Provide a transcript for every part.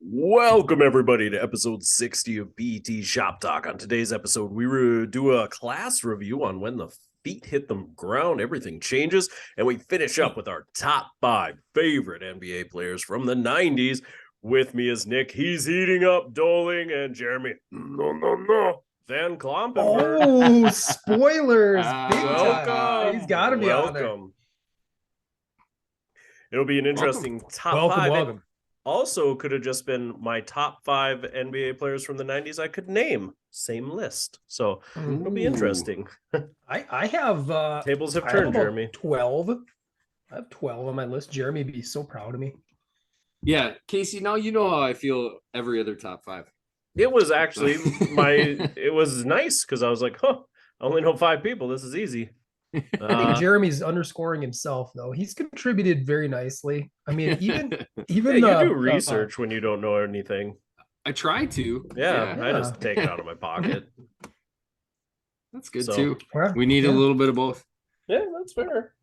Welcome, everybody, to episode 60 of BT Shop Talk. On today's episode, we do a class review on when the feet hit the ground, everything changes, and we finish up with our top 5 favorite NBA players from the 90s. With me is Nick. He's heating up, Doling, and Jeremy. No. Van Klompenberg. Oh, spoilers. Big welcome. time. He's got to be on there. It'll be an interesting top 5. Welcome. Also could have just been my top 5 NBA players from the 90s I could name. Same list. So it'll be interesting. I have tables have turned, Jeremy. 12. I have 12 on my list. Jeremy would be so proud of me. Yeah, Casey, now you know how I feel every other top 5. It was actually it was nice because I was like, I only know 5 people. This is easy. I think Jeremy's underscoring himself, though. He's contributed very nicely. I mean, even you do research when you don't know anything. I try to. Yeah. I just take it out of my pocket. That's good too. We need a little bit of both. Yeah, that's fair.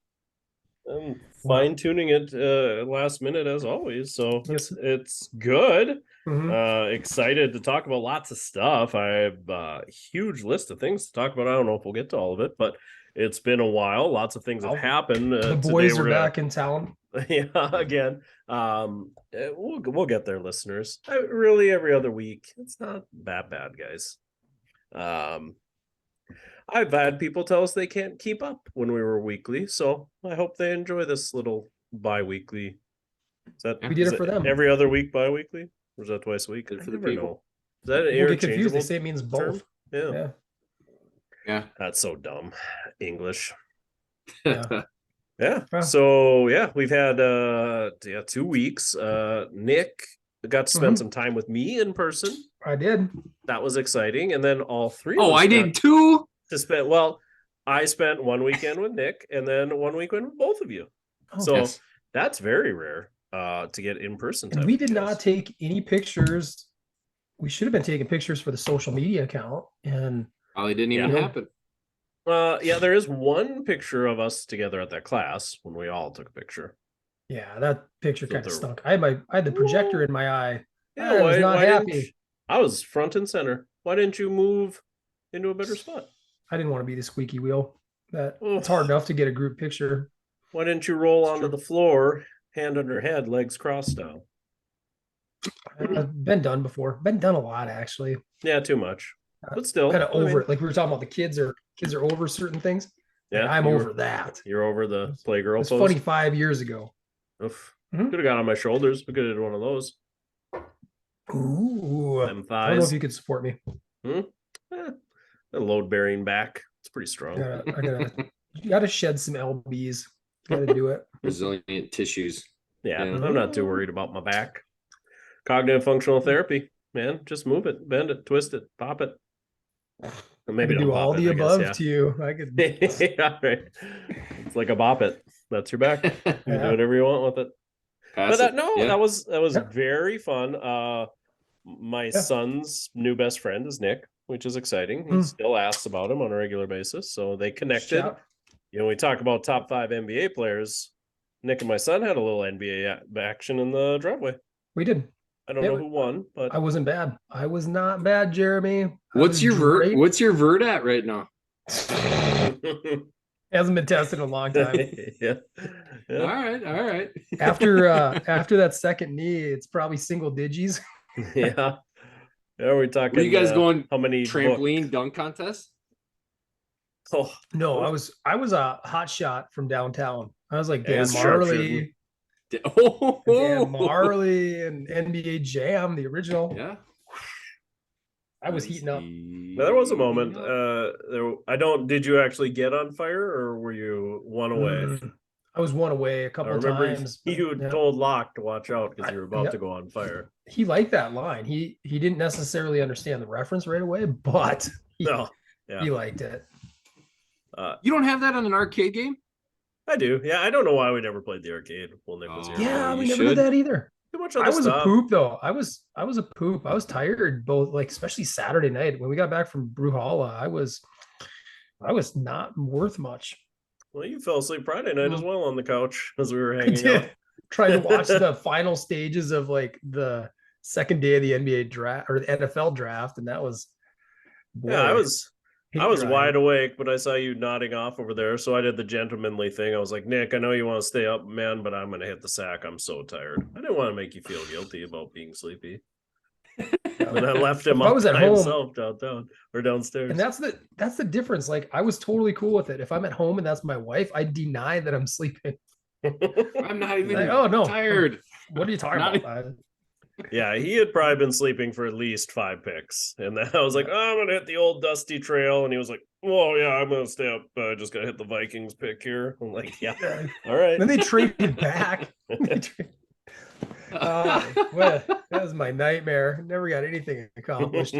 I'm fine tuning it last minute as always, so it's good. Excited to talk about lots of stuff. I have a huge list of things to talk about. I don't know if we'll get to all of it, but it's been a while. Lots of things have happened. The boys are back in town. Yeah, again. We'll get there, listeners. Really, every other week. It's not that bad, guys. I've had people tell us they can't keep up when we were weekly, so I hope they enjoy this little bi-weekly. We did it for them. Every other week bi-weekly? Or is that twice a week? For the people. Is that an get confused. They say it means both. Term? Yeah. That's so dumb. English. Yeah. Yeah. So we've had 2 weeks. Nick got to spend some time with me in person. I did. That was exciting. And then all 3 of us I did too. I spent 1 weekend with Nick and then 1 weekend with both of you. That's very rare to get in person time. And we did not take any pictures. We should have been taking pictures for the social media account, and probably didn't even happen. There is one picture of us together at that class when we all took a picture. Yeah, that picture kind of stunk. I had the projector in my eye. Yeah, I was not happy. I was front and center. Why didn't you move into a better spot? I didn't want to be the squeaky wheel. It's hard enough to get a group picture. Why didn't you roll onto the floor, hand under head, legs crossed down? I've been done before. Been done a lot, actually. Yeah, too much. But still, kind of over it. Like we were talking about, the kids are over certain things. Yeah, I'm over that. You're over the playgirl pose. It's funny, 5 years ago. Oof. Could have got on my shoulders. We could have did one of those. Ooh, them thighs. I don't know if you could support me. The load bearing back. It's pretty strong. You gotta shed some lbs. Gotta do it. Resilient tissues. Yeah, I'm not too worried about my back. Cognitive functional therapy, man. Just move it, bend it, twist it, pop it. Maybe do all the above to you. I could. Yeah, right. It's like a bop it. That's your back. You do whatever you want with it. That was very fun. My son's new best friend is Nick, which is exciting. He still asks about him on a regular basis, so they connected. We talk about top 5 NBA players. Nick and my son had a little NBA action in the driveway. We did. I don't know who won, but I wasn't bad. I was not bad, Jeremy. What's your vert at right now? Hasn't been tested in a long time. Yeah. All right. After that second knee, it's probably single digits. Yeah. We're talking. Were you guys going how many trampoline dunk contest? Oh no, I was a hot shot from downtown. I was like Dan Marley. Dan Marley and NBA Jam, the original. Yeah. I was heating up. There was a moment. Did you actually get on fire, or were you one away? I was one away a couple of times. You told Locke to watch out because you were about to go on fire. He liked that line. He didn't necessarily understand the reference right away, but he liked it. You don't have that on an arcade game? I do. Yeah, I don't know why we never played the arcade while Nick was here. Yeah, we never did that either. Too much I was a poop though. I was a poop. I was tired both, especially Saturday night when we got back from Bruhala. I was not worth much. Well, you fell asleep Friday night as well on the couch as we were hanging out. Trying to watch the final stages of the second day of the NBA draft or the NFL draft, and that was I was wide awake, but I saw you nodding off over there, so I did the gentlemanly thing. I was like, Nick, I know you want to stay up, man, but I'm gonna hit the sack. I'm so tired. I didn't want to make you feel guilty about being sleepy. But I left him up by himself downtown or downstairs. And that's the difference. Like, I was totally cool with it. If I'm at home and that's my wife, I deny that I'm sleeping. I'm not even tired. What are you talking about? Yeah, he had probably been sleeping for at least 5 picks. And then I was like, I'm going to hit the old dusty trail. And he was like, well, yeah, I'm going to stay up. Just going to hit the Vikings pick here. I'm like, yeah, all right. Then they traded back. Well, that was my nightmare. Never got anything accomplished.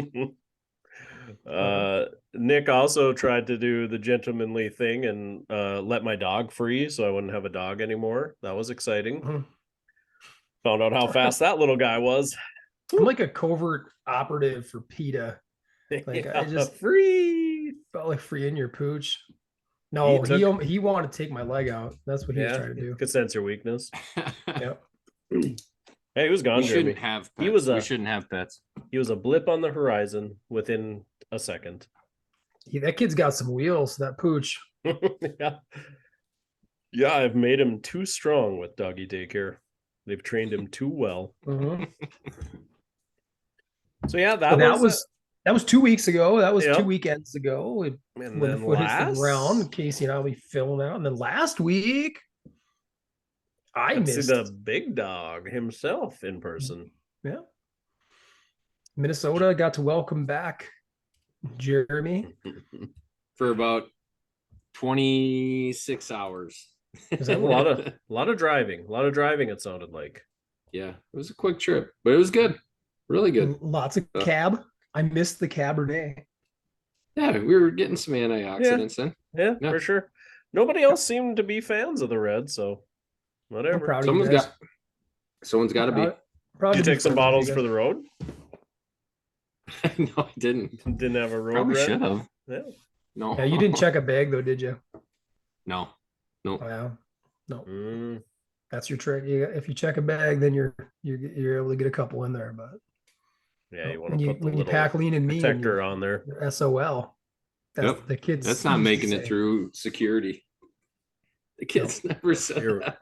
Nick also tried to do the gentlemanly thing and let my dog free so I wouldn't have a dog anymore. That was exciting. Mm-hmm. Found out how fast that little guy was. I'm like a covert operative for PETA. Like, I just free felt like freeing your pooch. No, he wanted to take my leg out. That's what he was trying to do. Could sense your weakness. Yep. Hey, he was gone. We shouldn't have pets. We shouldn't have pets. He was a blip on the horizon within a second. Yeah, that kid's got some wheels, that pooch. Yeah, I've made him too strong with doggy daycare. They've trained him too well. Mm-hmm. So yeah, that was 2 weeks ago. That was 2 weekends ago. When the foot hits the ground, Casey and I'll be filling out. And then last week, I missed the big dog himself in person. Yeah. Minnesota got to welcome back Jeremy for about 26 hours. Is that a lot of driving? A lot of driving, it sounded like. Yeah, it was a quick trip, but it was good. Really good. Lots of cab. I missed the Cabernet. Yeah, we were getting some antioxidants in. Yeah, for sure. Nobody else seemed to be fans of the red, so whatever. Someone's got to be. Did you take some bottles for the road? No, I didn't. Didn't have a road. Probably red? Should have. Yeah. No. Yeah, you didn't check a bag though, did you? No. Wow. No. That's your trick. If you check a bag, then you're able to get a couple in there. But yeah, you want to put when you pack lean and mean protector on there. SOL. That's the kids. That's not making it through security. The kids never said that.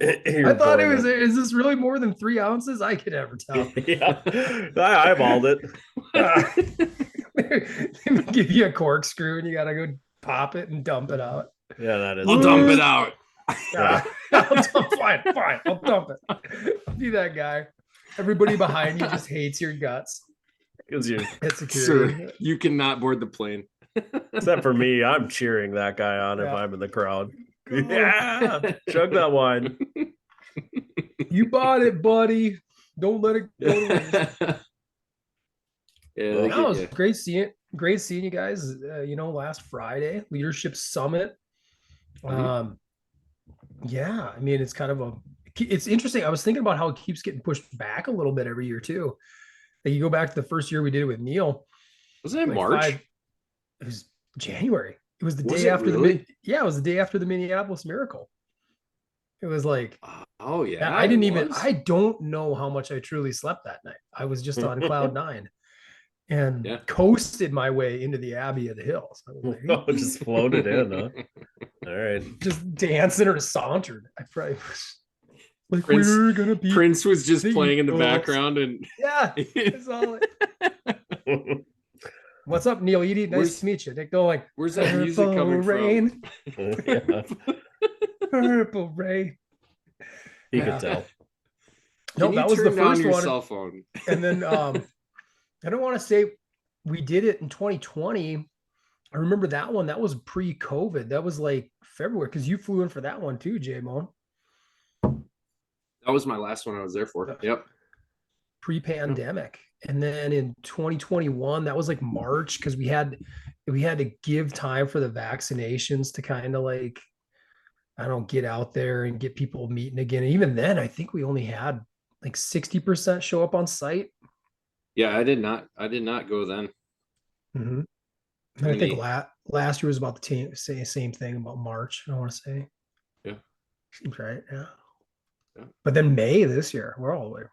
I thought it was. Is this really more than 3 ounces? I could never tell. Yeah, I eyeballed it. Let me give you a corkscrew, and you gotta go pop it and dump it out. Yeah, that is. I'll dump it out. Fine. I'll dump it. I'll be that guy. Everybody behind you just hates your guts. Because you, sir, you cannot board the plane. Except for me, I'm cheering that guy on if I'm in the crowd. Yeah, chug that wine. You bought it, buddy. Don't let it go to waste. Yeah, that was great seeing you guys. Last Friday, Leadership Summit. Yeah, I mean, it's interesting. I was thinking about how it keeps getting pushed back a little bit every year too. Like, you go back to the first year we did it with Neil. Was it March? It was January. It was the day after it was the day after the Minneapolis Miracle. It was like, oh yeah. I don't know how much I truly slept that night. I was just on cloud 9 and coasted my way into the Abbey of the Hills. Just floated in, huh? All right. Just dancing or sauntered. I probably was like, we're gonna be. Prince was just playing in the background, and it's all like, what's up, Neil Edie? Nice to meet you. Nick Doling. Where's that music coming from? Purple rain. You could tell. No, that was the first one. Cell phone. And then I don't want to say we did it in 2020. I remember that one. That was pre-COVID. That was like February, because you flew in for that one too, J-Mon. That was my last one I was there for. Yep. Pre-pandemic. And then in 2021, that was like March, because we had to give time for the vaccinations to kind of like, get out there and get people meeting again. And even then, I think we only had like 60% show up on site. Yeah, I did not go then. Mm-hmm. And I think last year was about the same thing about March, I want to say. Yeah. Seems right. Yeah. But then May this year, we're all the way.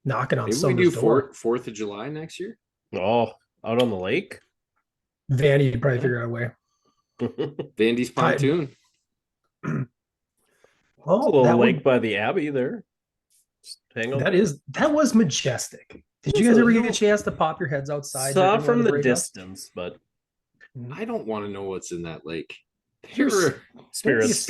knocking on Maybe we someone's do door. 4th of July next year. Oh, out on the lake. Vandy would probably figure out a way. Vandy's pontoon. Well, a little lake by the Abbey there. That was majestic. Did you guys ever get a chance to pop your heads outside? Saw from the distance, but I don't want to know what's in that lake. Spirits.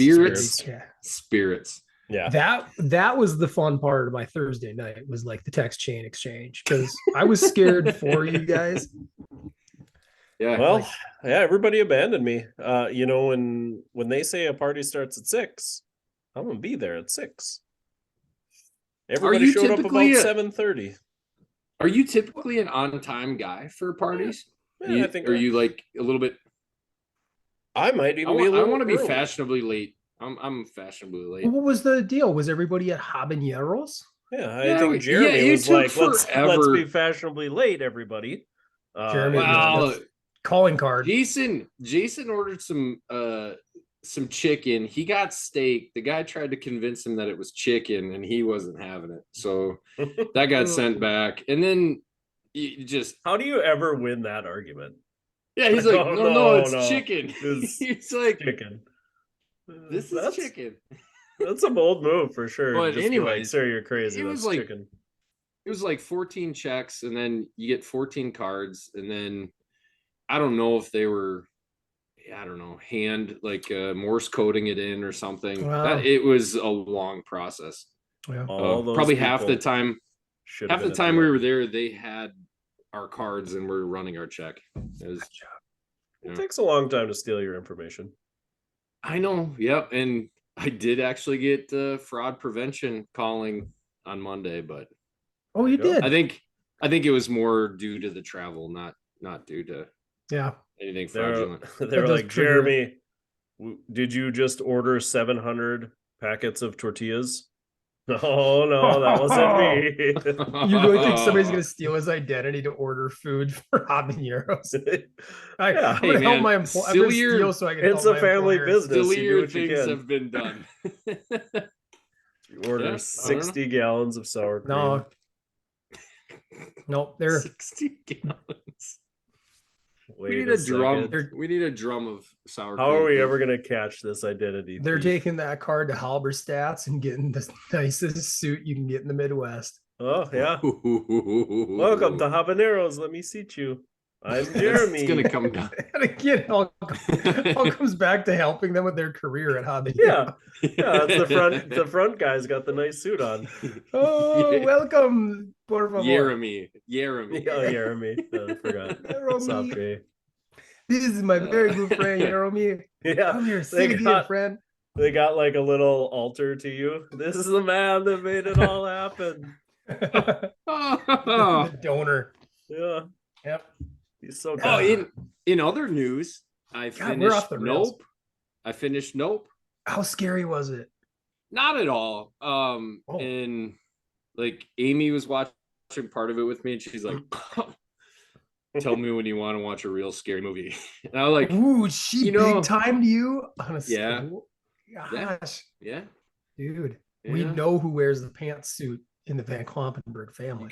Yeah. That was the fun part of my Thursday night, was like the text chain exchange, because I was scared for you guys. Yeah. Well, everybody abandoned me. When they say a party starts at 6, I'm gonna be there at 6. Everybody showed up about 7:30. Are you typically an on-time guy for parties? Yeah, I think. Are you like a little bit? I might even be a little. I want to be fashionably late. I'm fashionably late. What was the deal? Was everybody at Habaneros? Yeah, I think Jeremy was like, let's be fashionably late, everybody. Jeremy, calling card. Jason ordered some chicken. He got steak. The guy tried to convince him that it was chicken, and he wasn't having it. So that got sent back. And then you just, how do you ever win that argument? Yeah, he's like, no, it's chicken. He's like, chicken. This is chicken. That's a bold move for sure. But anyway, sir, you're crazy. It was like chicken. It was like 14 checks, and then you get 14 cards, and then I don't know if they were, hand Morse coding it in or something. Wow. It was a long process. Yeah. Probably half the time we were there, they had our cards and we're running our check. It takes a long time to steal your information. I know. Yep. And I did actually get fraud prevention calling on Monday, but you did. I think it was more due to the travel, not due to anything fraudulent. They're like, Jeremy, did you just order 700 packets of tortillas? No, that wasn't me. You really think somebody's going to steal his identity to order food for habaneros? I'm going to help my employer. I'm going to steal so I can It's help a family business. Sillier things have been done. You order 60 gallons of sour cream. No, they're 60 gallons. We need a drum. We need a drum of sour cream. How are we ever going to catch this identity? They're taking that card to Halberstadt's and getting the nicest suit you can get in the Midwest. Oh, yeah. Welcome to Habaneros. Let me seat you. I'm Jeremy. It's going to come down. And again, all comes back to helping them with their career at Habaneros. Yeah, that's the front guy's got the nice suit on. Oh, welcome, por favor. Jeremy. Oh, Jeremy. I forgot. Jeremy. This is my very good friend, Jeremy. Yeah. Come here, sit here, friend. They got like a little altar to you. This is the man that made it all happen. The donor. Yeah. Yep. He's so good. In other news, I finished Nope. How scary was it? Not at all. And like Amy was watching part of it with me, and she's like, "Tell me when you want to watch a real scary movie." And I was like, "Ooh, she big timed you on a school? Gosh, yeah, dude, we know who wears the pantsuit in the Van Klompenberg family.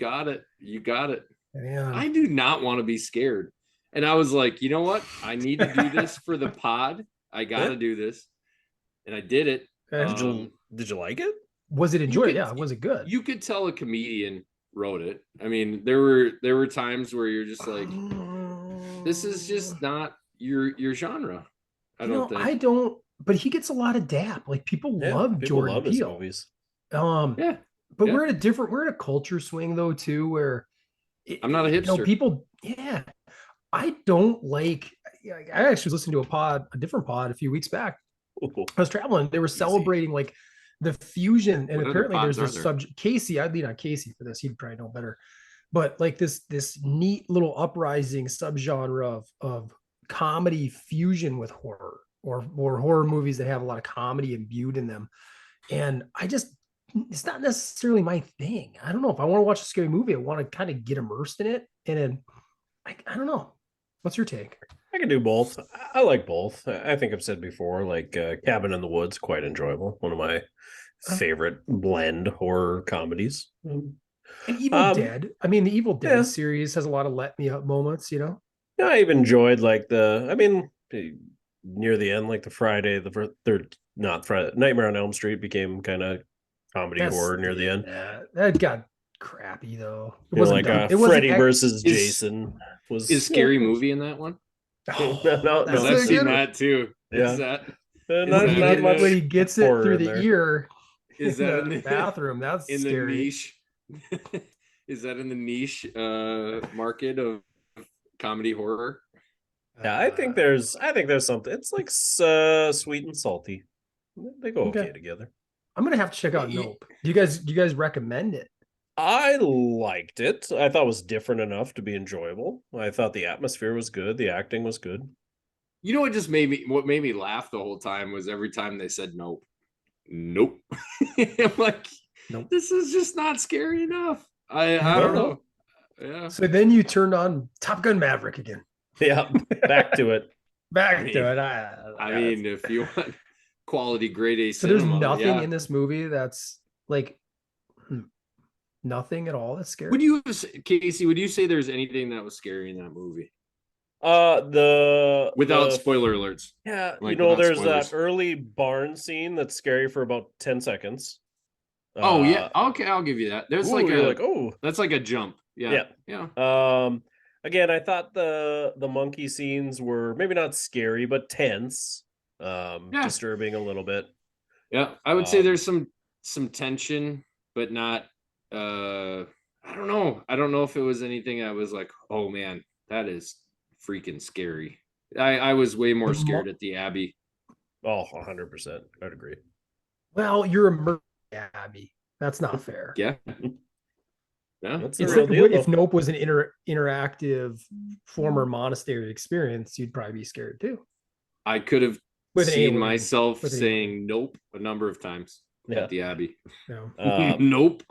You got it. Man. I do not want to be scared. And I was like, you know what? I need to do this for the pod. I got to do this. And I did it. Did you like it? Was it enjoyable? Yeah. Was it good? You could tell a comedian wrote it. I mean, there were times where you're just like, this is just not your genre. I don't, but he gets a lot of dap. Like people love Jordan Peele. Movies. But we're at a culture swing though too, where I'm not a hipster. I don't like. I actually listened to a different pod a few weeks back. I was traveling. They were celebrating like the fusion, and apparently there's this subject. Casey, I'd lean on Casey for this. He'd probably know better. But like this neat little uprising subgenre of comedy fusion with horror, or horror movies that have a lot of comedy imbued in them. And it's not necessarily my thing. I don't know. If I want to watch a scary movie, I want to kind of get immersed in it. And then I don't know. What's your take? I can do both. I like both. I think I've said before, like Cabin in the Woods, quite enjoyable. One of my favorite blend horror comedies. And Evil Dead. I mean, the Evil Dead series has a lot of let me up moments, you know? Yeah, I even enjoyed like near the end, like the Friday, the third, not Friday, Nightmare on Elm Street became kind of comedy horror near the end. That got crappy though. It wasn't like Freddy versus Jason is Scary Movie in that one? No, I've seen that too. Yeah. Is that not much when he gets it through the ear? Is that in the bathroom? That's in scary. The niche? Is that in the niche market of comedy horror? Yeah, I think there's something. It's like sweet and salty. They go okay together. I'm gonna have to check out Nope. Do you guys recommend it? I liked it. I thought it was different enough to be enjoyable. I thought the atmosphere was good. The acting was good. You know what made me laugh the whole time was every time they said nope. Nope. I'm like, nope. This is just not scary enough. I don't know. Yeah. So then you turned on Top Gun Maverick again. Yeah, back to it. I mean, if you want quality grade A cinema, there's nothing in this movie that's like nothing at all that's scary. Casey, would you say there's anything that was scary in that movie? Without spoiler alerts. Yeah, like, there's spoilers. That early barn scene that's scary for about 10 seconds. Oh yeah, okay, I'll give you that. There's that's like a jump. Yeah. Again, I thought the monkey scenes were maybe not scary, but tense, disturbing a little bit. Yeah, I would say there's some tension, but not. I don't know. I don't know if it was anything I was like, oh man, that is freaking scary. I was way more scared at the Abbey. Oh, 100%. I'd agree. Well, you're a Abbey. That's not fair. Yeah. Yeah, it's like if Nope was an interactive former monastery experience, you'd probably be scared too. I could have seen myself saying nope a number of times at the Abbey. Yeah. Nope.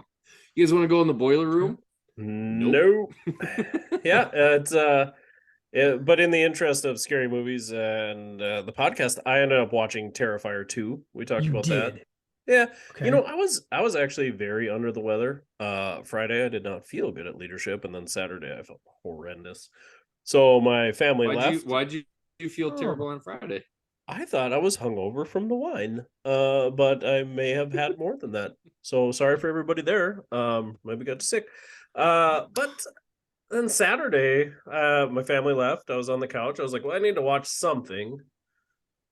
You guys want to go in the boiler room? Nope. Yeah, it's but in the interest of scary movies and the podcast, I ended up watching Terrifier 2. We talked about that. Yeah. Okay. I was actually very under the weather. Friday, I did not feel good at leadership. And then Saturday, I felt horrendous. So my family left. Why'd you feel terrible on Friday? I thought I was hungover from the wine. But I may have had more than that. So sorry for everybody there. Maybe got sick. But then Saturday, my family left. I was on the couch. I was like, well, I need to watch something.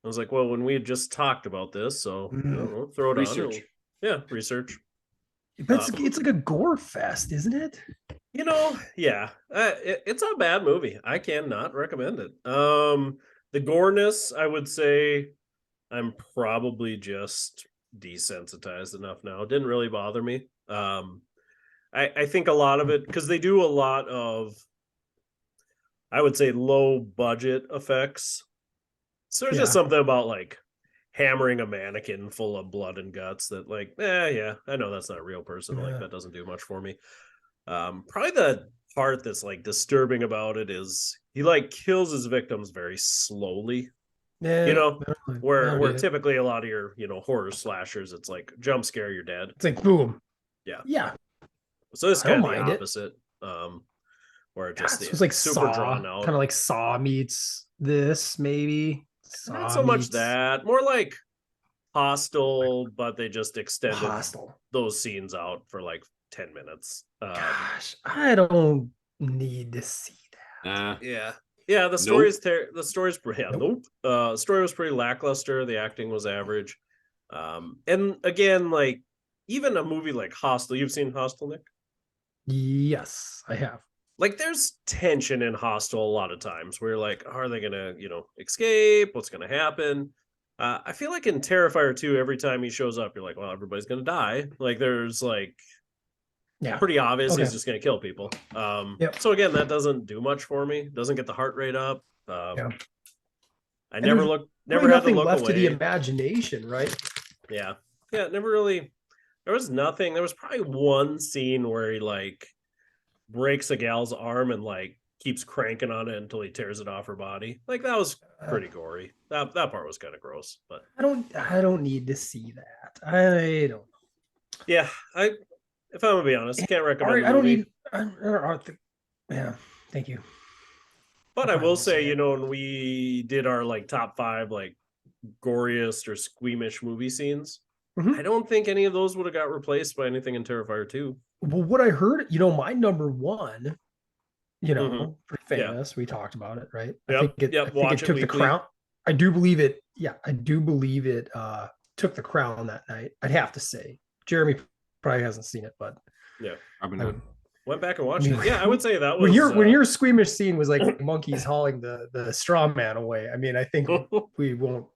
I was like, well, when we had just talked about this, so we'll throw it research. On. Yeah, research. But it's like a gore fest, isn't it? Yeah. It's a bad movie. I cannot recommend it. The goreness, I would say I'm probably just desensitized enough now. It didn't really bother me. I think a lot of it, because they do a lot of, I would say, low budget effects. So there's just something about like hammering a mannequin full of blood and guts that like, I know that's not a real person. Like that doesn't do much for me. Probably the part that's like disturbing about it is he like kills his victims very slowly. Yeah, where typically a lot of your horror slashers, it's like jump scare, you're dead. It's like boom. Yeah. So it's kind of the opposite. Where it just it's like super Saw, drawn out, kind of like Saw meets this maybe. Not so much that, more like Hostel, but they just extended those scenes out for like 10 minutes. Gosh, I don't need to see that. Yeah. The story is the story's the story was pretty lackluster. The acting was average. And again, like even a movie like Hostel, you've seen Hostel, Nick? Yes, I have. Like there's tension in Hostel a lot of times where you're like, are they gonna, escape? What's gonna happen? I feel like in Terrifier 2, every time he shows up, you're like, well, everybody's gonna die. Like there's like pretty obvious he's just gonna kill people. So again, that doesn't do much for me. Doesn't get the heart rate up. I never had to look left away. To the imagination, right? Yeah, never really. There was nothing. There was probably one scene where he like breaks a gal's arm and like keeps cranking on it until he tears it off her body. Like that was pretty gory. That part was kind of gross, but I don't need to see that. I don't know. Yeah, If I'm gonna be honest, can't recommend. I don't need. Yeah, thank you. But I will say, when we did our like top 5 like goriest or squeamish movie scenes, I don't think any of those would have got replaced by anything in Terrifier 2. Well, what I heard, my number one, pretty famous. We talked about it, right? I think it took the crown. I do believe it. Yeah, I do believe it took the crown that night. I'd have to say. Jeremy probably hasn't seen it, but probably not. Went back and watched it. Yeah, I would say that was when your squeamish scene was like monkeys hauling the straw man away. I mean, I think we won't.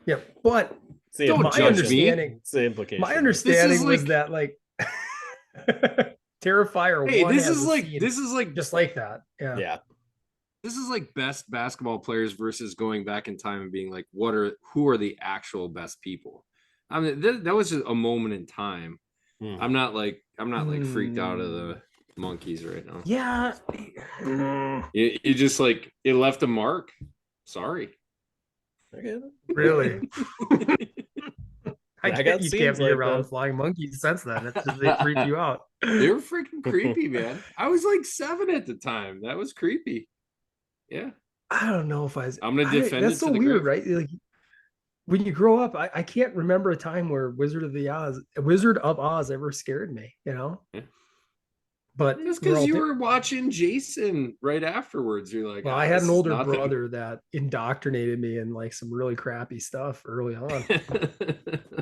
Yeah, but don't judge me. It's the implication. My understanding was that like Terrifier. Hey, this is like just like that. Yeah. This is like best basketball players versus going back in time and being like, who are the actual best people? I mean, that was just a moment in time. I'm not like freaked out of the monkeys right now. Yeah. You just like it left a mark. Sorry. Really? I got you can't be around flying monkeys since then. It's just, they freak you out. They were freaking creepy, man. I was like 7 at the time. That was creepy. Yeah. I don't know if I'm gonna defend it. That's so weird, right? Like when you grow up, I can't remember a time where Wizard of Oz ever scared me, Yeah. But it's because you were watching Jason right afterwards. You're like, well, I had an older brother that indoctrinated me in like some really crappy stuff early on.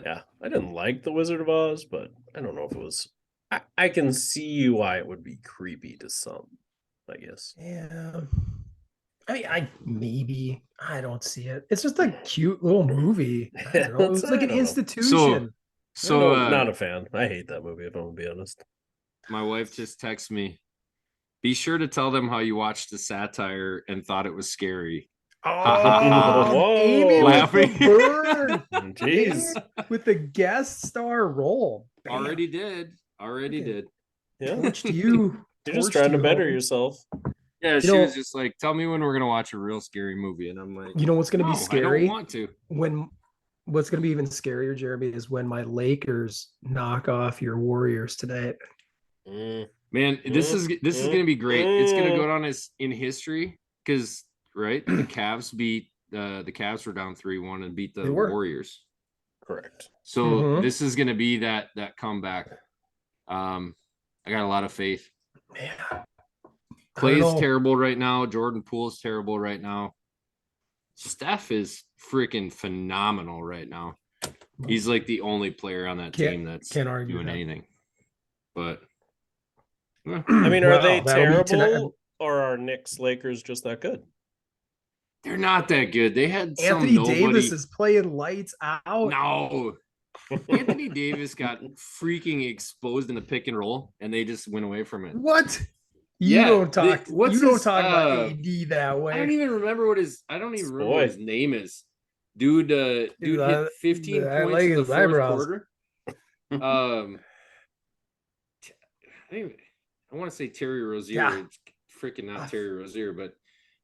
Yeah, I didn't like the Wizard of Oz, but I don't know if it was. I can see why it would be creepy to some, I guess. Yeah. I mean, I don't see it. It's just a cute little movie. I don't know. It's like an institution. So not a fan. I hate that movie, if I'm gonna be honest. My wife just texted me. Be sure to tell them how you watched the satire and thought it was scary. Oh, Amy laughing. With the bird. Jeez. With the guest star role. Bam. Already did. Yeah. You're just trying to better yourself. Yeah, she was just like, tell me when we're going to watch a real scary movie. And I'm like, what's going to be scary? I don't want to. What's going to be even scarier, Jeremy, is when my Lakers knock off your Warriors tonight. Man, this is going to be great. It's going to go down as in history because, right, the Cavs the Cavs were down 3-1 and beat the Warriors. Correct. So this is going to be that comeback. I got a lot of faith. Man. Clay's terrible right now. Jordan Poole's terrible right now. Steph is freaking phenomenal right now. He's like the only player on that team that's doing anything. But I mean, are they terrible or are Knicks Lakers just that good? They're not that good. They had Anthony Davis is playing lights out. No. Anthony Davis got freaking exposed in the pick and roll and they just went away from it. What? You don't talk about AD that way. I don't even remember what his name is. Dude hit 15 points in the fourth quarter. I want to say Terry Rozier. Yeah. It's freaking not Terry Rozier, but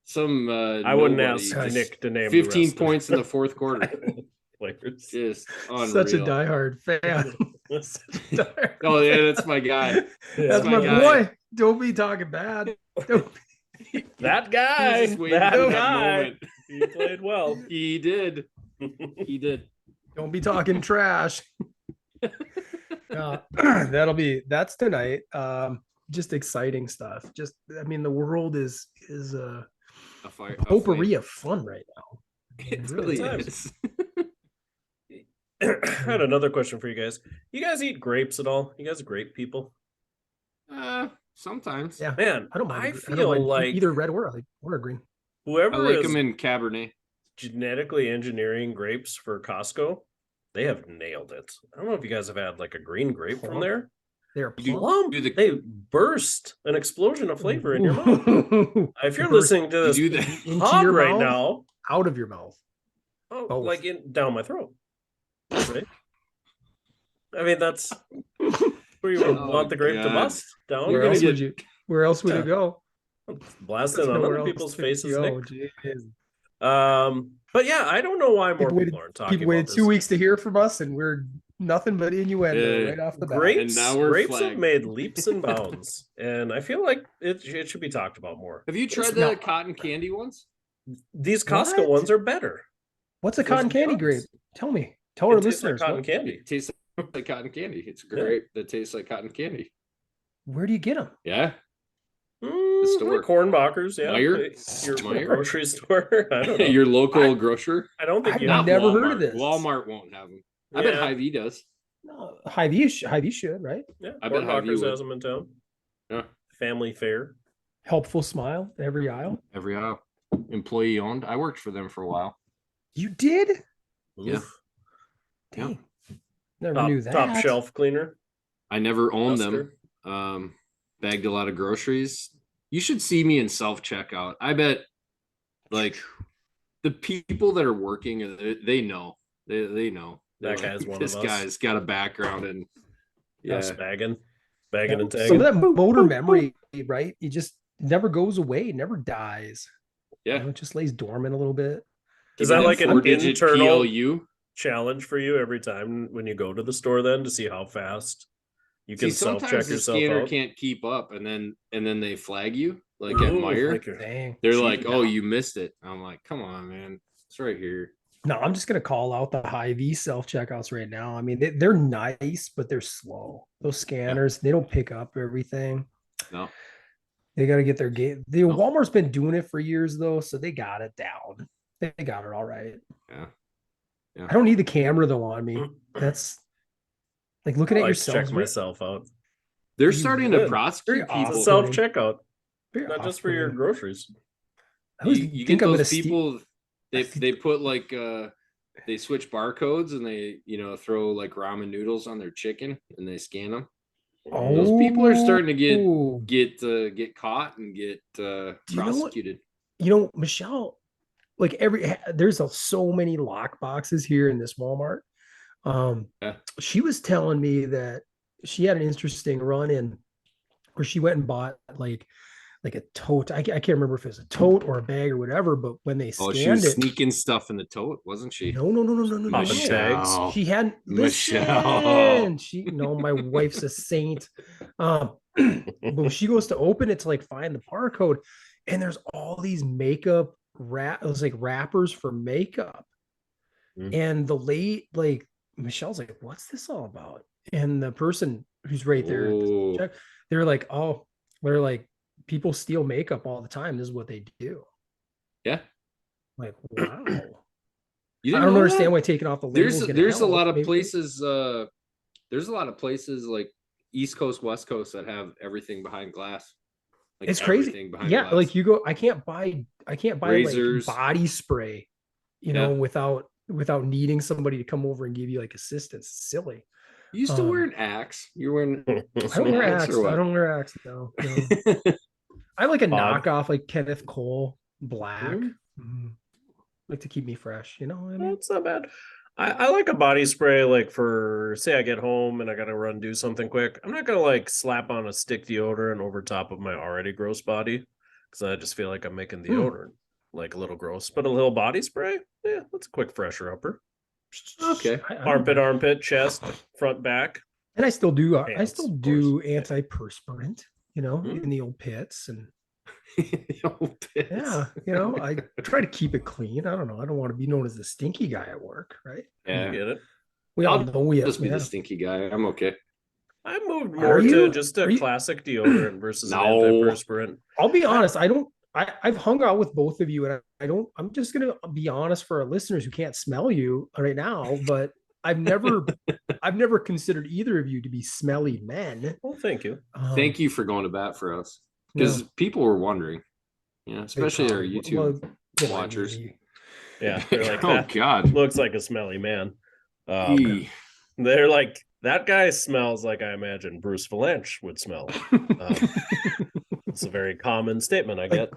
some I wouldn't ask Nick to name 15 points in the fourth quarter. Lakers. Just unreal. Such a diehard fan. Oh yeah, that's my guy. That's my boy. Don't be talking bad. That guy. He played well. He did. Don't be talking trash. That's tonight. Just exciting stuff. The world is a potpourri of fun right now. It really is. I had another question for you guys. You guys eat grapes at all? You guys are grape people? Sometimes. Yeah. Man, I don't mind. I feel like either red or green. Whoever I like them in Cabernet. Genetically engineering grapes for Costco, they have nailed it. I don't know if you guys have had like a green grape from there. They're plump. They burst an explosion of flavor in your mouth. If you're listening to this into your right mouth, now, out of your mouth. Oh, like down my throat. Right? I mean, that's where you would want the grape to bust down. Where else would it go? Blasting on other people's faces. But yeah, I don't know why more people aren't talking. People waited 2 weeks to hear from us, and we're Nothing but innuendo right off the bat. Grapes, And now we're grapes have flagged. made leaps and bounds, and I feel like it should be talked about more. Have you tried the cotton candy ones? These Costco ones are better. What's a cotton candy grape? Tell me. Tell our listeners. Like cotton candy. It tastes like cotton candy. It's a grape that tastes like cotton candy. Where do you get them? Yeah. The store. Like Hornbachers, yeah. Your grocery store. I don't know. Your local grocer. I don't think I've never heard of this. Walmart won't have them. I bet Hy-Vee does. No, Hy-Vee should, right? Yeah, I bet Hy-Vee has them in town. Yeah. Family fare. Helpful smile every aisle. Every aisle. Employee owned. I worked for them for a while. You did? Yeah. Dang. Never knew that. Top shelf cleaner. I never owned them. Bagged a lot of groceries. You should see me in self-checkout. I bet like the people that are working, they know. They know. That guy's one of us. This guy's got a background in bagging and tagging. Some of that motor memory, right? It just never goes away, never dies. Yeah. It just lays dormant a little bit. Is that like an internal PLU challenge for you every time when you go to the store then to see how fast you can self-check yourself the scanner out? Can't keep up and then they flag you like at Meyer. They're like, oh, you missed it. I'm like, come on, man. It's right here. No, I'm just gonna call out the Hy-Vee self-checkouts right now. I mean, they're nice, but they're slow. Those scanners, they don't pick up everything. No. They got to get their game. Walmart's been doing it for years though, so they got it down. They got it all right. Yeah. I don't need the camera though on me. That's like looking at yourself. Check myself out. They're starting to prosecute people. It's a self-checkout, not just for your groceries. You get those people. They put like they switch barcodes and they throw like ramen noodles on their chicken and they scan them. Those people are starting to get caught and get prosecuted. Michelle, like there's so many lock boxes here in this Walmart. She was telling me that she had an interesting run in where she went and bought like a tote. I can't remember if it was a tote or a bag or whatever, but when they scanned she was sneaking stuff in the tote, wasn't she? No. Michelle. She hadn't. Michelle. My wife's a saint. But when she goes to open it to like find the barcode, and there's all these makeup wrappers for makeup. And the Michelle's like, what's this all about? And the person who's right there, they're like, people steal makeup all the time. This is what they do. Yeah. Like, wow. I don't understand why taking off the labels. There's a lot of places. There's a lot of places like East Coast, West Coast that have everything behind glass. Like it's crazy. Yeah, glass. Like you go. I can't buy razors, like body spray. Without needing somebody to come over and give you like assistance. It's silly. You used to wear an Axe. You're wearing. I don't wear Axe. I don't wear Axe. No. I like a knockoff, like Kenneth Cole black. Like to keep me fresh. You know what I mean? It's not bad. I like a body spray, like for say I get home and I gotta run do something quick. I'm not gonna like slap on a stick deodorant over top of my already gross body because I just feel like I'm making the deodorant like a little gross. But a little body spray, yeah, that's a quick fresher upper. Okay. Armpit, chest, front, back. And I still do. I still do antiperspirant. In the old pits and. Yeah, I try to keep it clean. I don't know. I don't want to be known as the stinky guy at work, right? Yeah, get it. We all know we just be the stinky guy. I'm okay. I moved more to just a classic deodorant versus an antiperspirant. I'll be honest. I've hung out with both of you, and I'm just gonna be honest for our listeners who can't smell you right now, but I've never considered either of you to be smelly men. Well, thank you. Thank you for going to bat for us. Because people were wondering, especially our YouTube watchers. Yeah, they're like, oh God, looks like a smelly man. They're like, that guy smells like I imagine Bruce Valanche would smell. It's a very common statement I get.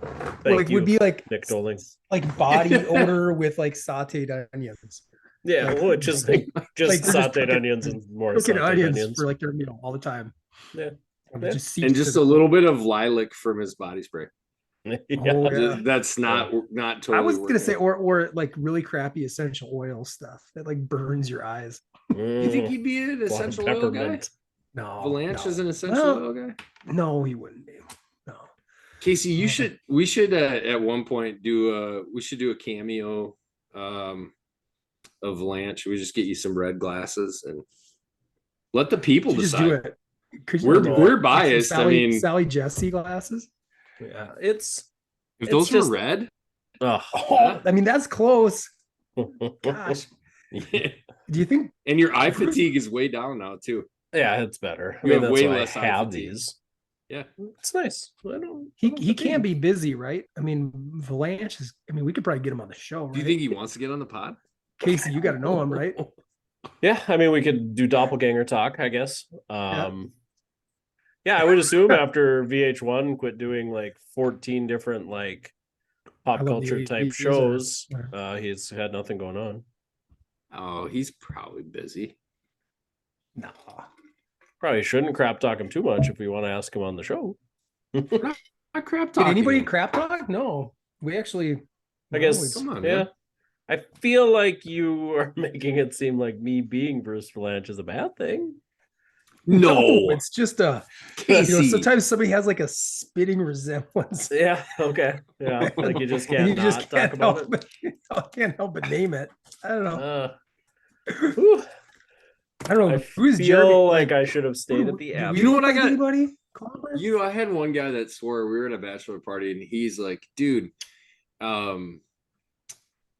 Thank you, would be like Nick Doling, like body odor with like sautéed onions. Yeah, well, just sautéed onions and more sautéed onions for like their meal all the time. Yeah. Just a little bit of lilac from his body spray. That's not totally. I was gonna say, or like really crappy essential oil stuff that like burns your eyes. You think he'd be an essential oil guy? No. Valanche is an essential oil guy? No, he wouldn't be. No. Casey, we should at one point do a cameo of Valanche. We just get you some red glasses and let the people decide. We're biased. Sally Jesse glasses. Yeah, if those were red. Oh, I mean that's close. Gosh. Yeah. Do you think? And your eye fatigue is way down now too. Yeah, it's better. You have way less eye fatigue. These. Yeah, it's nice. He can't be busy, right? I mean, Valanche is. I mean, we could probably get him on the show. Right? Do you think he wants to get on the pod? Casey, you got to know him, right? Yeah, I mean, we could do doppelganger talk, I guess. Yeah, I would assume after VH1 quit doing like 14 different like pop culture type shows, he's had nothing going on. Oh, he's probably busy. No. Probably shouldn't crap talk him too much if we want to ask him on the show. Not crap talk. Did anybody crap talk? No. We actually come on, yeah. Man. I feel like you are making it seem like me being Bruce Valanche is a bad thing. No, it's just sometimes somebody has like a spitting resemblance. Yeah, okay. Yeah, like you just can't talk about it. I can't help but name it. I don't know. I don't know. I feel like I should have stayed at the app. You know what I got? Anybody? I had one guy that swore we were at a bachelor party, and he's like, "Dude,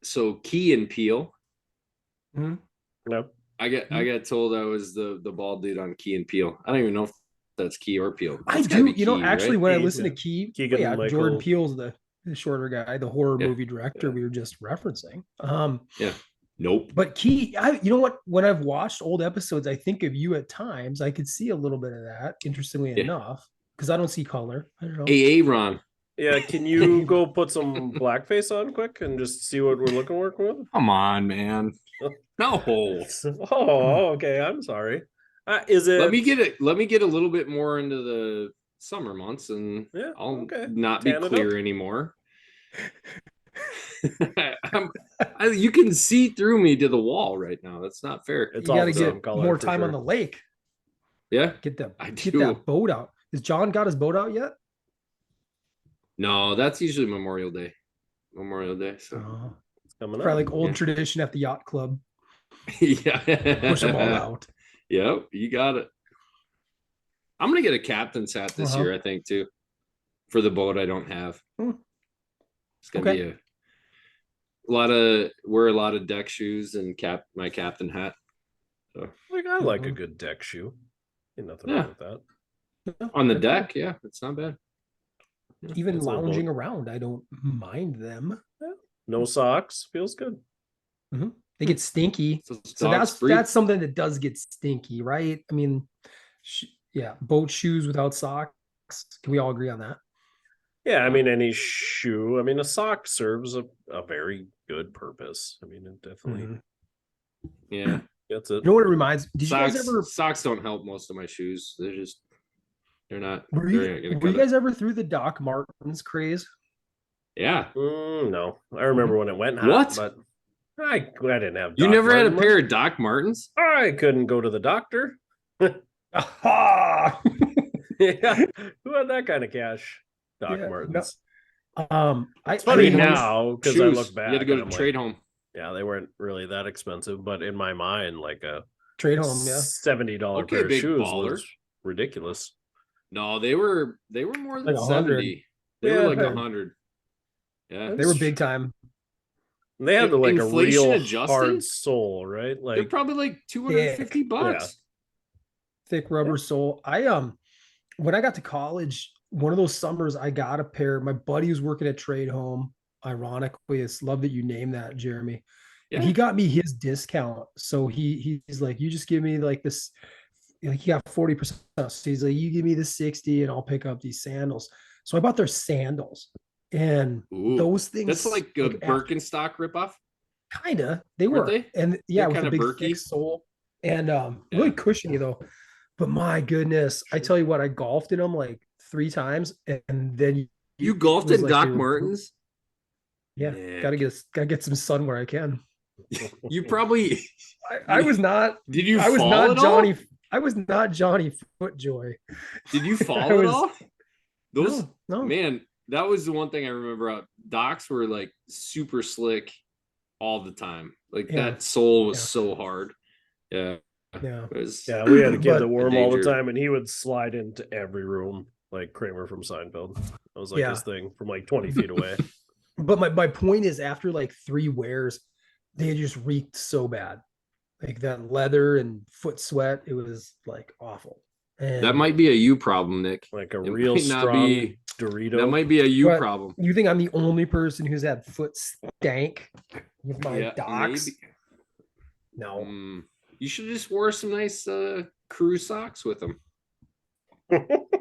so Key and Peele." Mm-hmm. No, I got told I was the bald dude on Key and Peele. I don't even know if that's Key or Peele. I do. You know, actually, right? When I listen to Key, Jordan Peele's the shorter guy, the horror movie director we were just referencing. Nope. But Key, you know what? When I've watched old episodes, I think of you at times. I could see a little bit of that, interestingly enough, because I don't see color. I don't know. AA Ron. Yeah, can you go put some blackface on quick and just see what we're working with? Come on, man. No. Oh, okay. I'm sorry. Is it? Let me get a little bit more into the summer months, and I'll not be clear anymore. You can see through me to the wall right now. That's not fair. You got to get more time on the lake. Yeah, get that boat out. Has John got his boat out yet? No, that's usually Memorial Day. So it's coming probably like old tradition at the yacht club. Yeah, push them all out. Yep, you got it. I'm gonna get a captain's hat this year, I think, too, for the boat I don't have. It's gonna be wear a lot of deck shoes and my captain hat. So I like a good deck shoe. Ain't nothing wrong with that. On the deck, it's not bad. Even lounging around, I don't mind them. No socks feels good. Mm-hmm. They get stinky, so that's something that does get stinky, right? I mean, boat shoes without socks. Can we all agree on that? Yeah, I mean, any shoe. I mean, a sock serves a very good purpose. I mean, it definitely. Yeah, that's it. You know what it reminds? Socks don't help most of my shoes. They're not. Were you guys ever through the Doc Martens craze? Yeah. No, I remember when it went hot, but I didn't have. You never had a pair of Doc Martens? I couldn't go to the doctor. Aha! Yeah, who had that kind of cash? Doc Martens. No. It's funny now because I look back. You had to go to Trade Home. Yeah, they weren't really that expensive, but in my mind, like a Trade Home, $70 pair of shoes was ridiculous. No, they were more than like 70. They were like 100. Yeah, they were big time. They had like a real hard sole, right? Like they're probably like $250. Yeah. Thick rubber sole. When I got to college, one of those summers, I got a pair. My buddy was working at Trade Home. Ironically, it's love that you named that, Jeremy. Yeah. And he got me his discount. So he's like, you just give me like this. Like he got 40%. So he's like, you give me the 60 and I'll pick up these sandals. So I bought their sandals. And those things. That's like a Birkenstock ripoff? Kinda. They were. And they're with a big thick sole. And really cushiony though. But my goodness, I tell you what, I golfed in them like 3 times. And then you golfed in Doc Martens? Yeah. Gotta get some sun where I can. You probably. I was not. Did you? I was fall not at Johnny. All? I was not Johnny Footjoy. Did you fall at all? Those no. Man, that was the one thing I remember. Docks were like super slick all the time. Like that sole was so hard. Yeah. Yeah. We had a kid that wore them all the time, and he would slide into every room like Kramer from Seinfeld. That was like his thing from like 20 feet away. But my point is, after like 3 wears, they just reeked so bad. Like that leather and foot sweat, it was like awful. And that might be a you problem, Nick. Like a real strong Dorito. That might be a you problem. You think I'm the only person who's had foot stank with my Docks? Maybe. No. You should just wear some nice crew socks with them.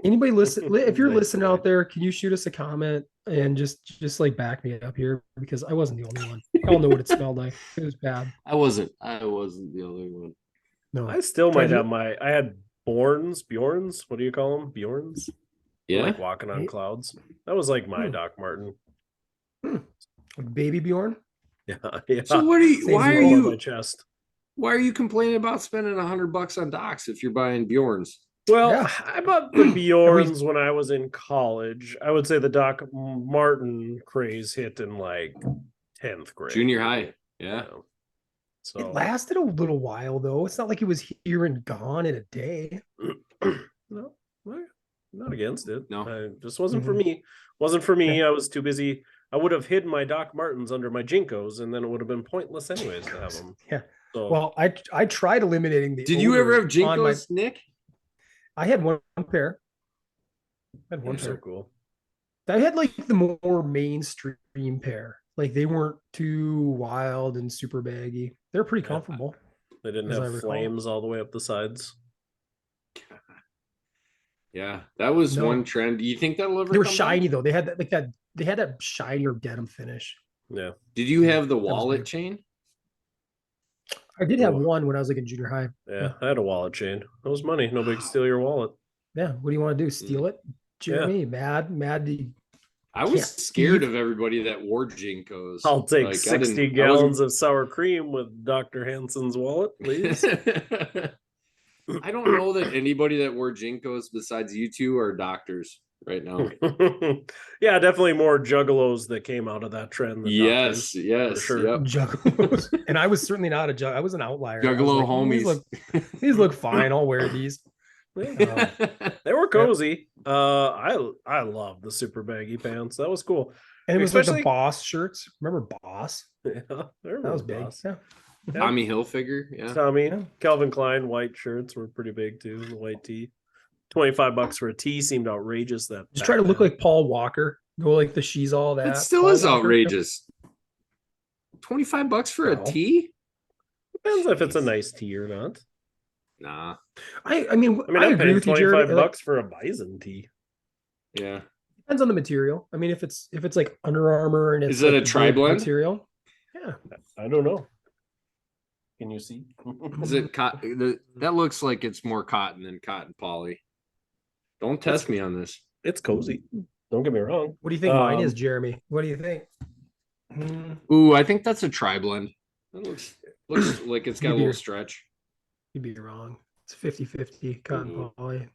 Anybody listen? If you're listening out there, can you shoot us a comment and just like back me up here, because I wasn't the only one. I don't know what it smelled like. It was bad. I wasn't the only one. No, I still might have I had Bjorns. What do you call them? Bjorns. Yeah, like walking on clouds. That was like my Doc Marten. Baby Bjorn. Yeah. So what are you? Why are you? My chest. Why are you complaining about spending $100 on Docks if you're buying Bjorns? Well, I bought the Bjorns when I was in college. I would say the Doc Marten craze hit in like 10th grade. Junior high. Yeah. So it lasted a little while though. It's not like it was here and gone in a day. No, not against it. No, it just wasn't for me. Wasn't for me. I was too busy. I would have hidden my Doc Martens under my Jinkos, and then it would have been pointless anyways to have them. Yeah. So, well, I tried eliminating the. Did you ever have Jinkos, Nick? I had one pair. I had one pair. So cool. I had like the more mainstream pair. Like they weren't too wild and super baggy. They're pretty comfortable. They didn't have flames all the way up the sides. Yeah, that was one trend. Do you think that'll ever? They were shiny though. They had that like that. They had that shinier denim finish. Yeah. Did you have the wallet chain? I did have one when I was like in junior high. Yeah, I had a wallet chain. That was money. Nobody could steal your wallet. Yeah. What do you want to do? Steal it? Jeremy, mad. I was scared of everybody that wore Jinkos. I'll take like, 60 gallons of sour cream with Dr. Hansen's wallet, please. I don't know that anybody that wore Jinkos besides you two are doctors right now. Yeah, definitely more juggalos that came out of that trend. Yes, sure. Yep. Juggalos. And I was certainly not a jug. I was an outlier. Juggalo homies. These look fine. I'll wear these. They were cozy. I love the super baggy pants. That was cool. And it was like the Boss shirts. Remember Boss? Yeah, that was big. Yeah. Tommy Hilfiger. Yeah. Tommy. Calvin Klein white shirts were pretty big too. The white tee. $25 for a tee seemed outrageous. That just try to look like Paul Walker. Go like the she's all that. It still Paul is Walker. Outrageous. $25 for a tee? Depends if it's a nice tee or not. Nah. I mean, I agree with you, Jared. $25 for a Bison tee. Yeah. Depends on the material. I mean, if it's like Under Armour and it's is it like a tri-blend material? Yeah. I don't know. Can you see? Is it cotton? That looks like it's more cotton than cotton poly. Don't test me on this. It's cozy. Don't get me wrong. What do you think mine is, Jeremy? What do you think? Ooh, I think that's a tri-blend. That looks like it's got a little stretch. You'd be wrong. It's 50-50 cotton poly.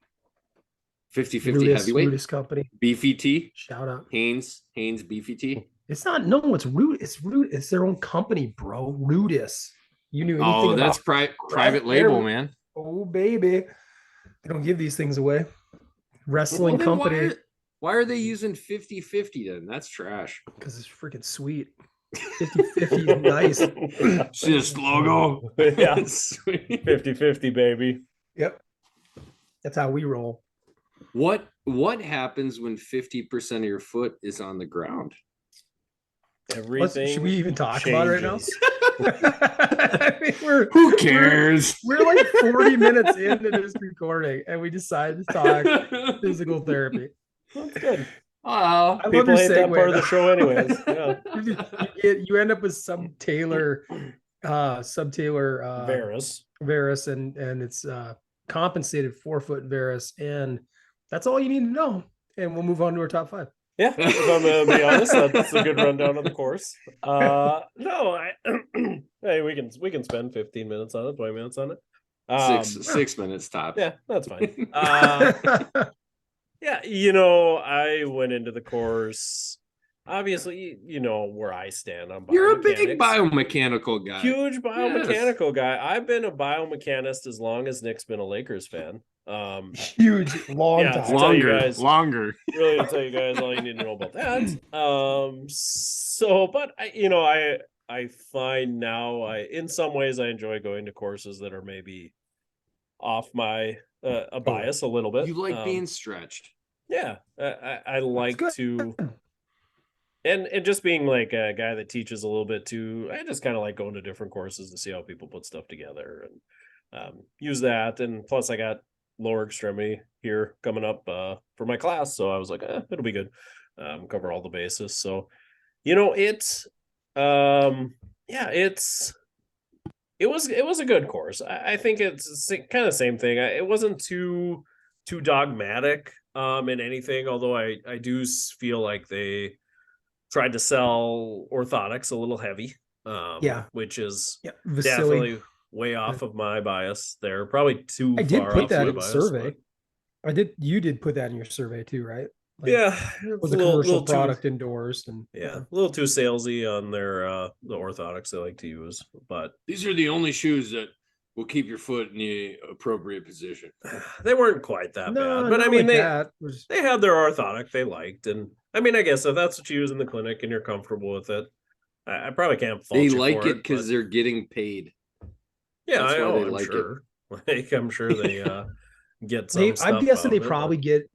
50-50 heavyweight. Rudis company. Beefy tee. Shout out. Haynes Beefy tee. It's not. No, it's Root. It's Root. It's their own company, bro. Rudis. You knew anything about that's private label, man. Oh, baby. They don't give these things away. Wrestling company. Why are they using 50-50 then? That's trash. Because it's freaking sweet. 50-50 nice. See this logo? Yeah. Sweet. 50-50, baby. Yep. That's how we roll. What happens when 50% of your foot is on the ground? Everything. Should we even talk about it right now? I mean, who cares? We're like 40 minutes into this recording and we decided to talk physical therapy. That's good. Wow. I people hate that part of the show anyways. Yeah. You end up with some Taylor Varus and it's compensated 4-foot Varus, and that's all you need to know. And we'll move on to our top 5. Yeah, if I'm gonna be honest, that's a good rundown of the course. No, hey, we can spend 15 minutes on it, 20 minutes on it. 6 minutes tops. Yeah, that's fine. Yeah, I went into the course. Obviously, where I stand on biomechanics. You're a big biomechanical guy. Huge biomechanical guy. I've been a biomechanist as long as Nick's been a Lakers fan. Huge, long time. Longer. Really, to tell you guys all you need to know about that. But I find now in some ways I enjoy going to courses that are maybe off my a bias a little bit. You like being stretched. Yeah, I like to, and just being like a guy that teaches a little bit too. I just kind of like going to different courses to see how people put stuff together and use that. And plus, I got lower extremity here coming up for my class, so I was like, it'll be good. Cover all the bases. So, it was a good course. I think it's kind of the same thing. It wasn't too dogmatic in anything, although I do feel like they tried to sell orthotics a little heavy. Which is definitely way off of my bias there. Probably too far. I did put that in bias, survey. You did put that in your survey too, right? Like, yeah, it was a commercial product endorsed, and a little too salesy on their the orthotics they like to use. But these are the only shoes that will keep your foot in the appropriate position. They weren't quite that bad, but I mean they had their orthotic they liked, and I mean I guess if that's what you use in the clinic and you're comfortable with it, I probably can't fault you. They like it because they're getting paid. Yeah, I'm sure. Like I'm sure they get some. I'm guessing they probably get.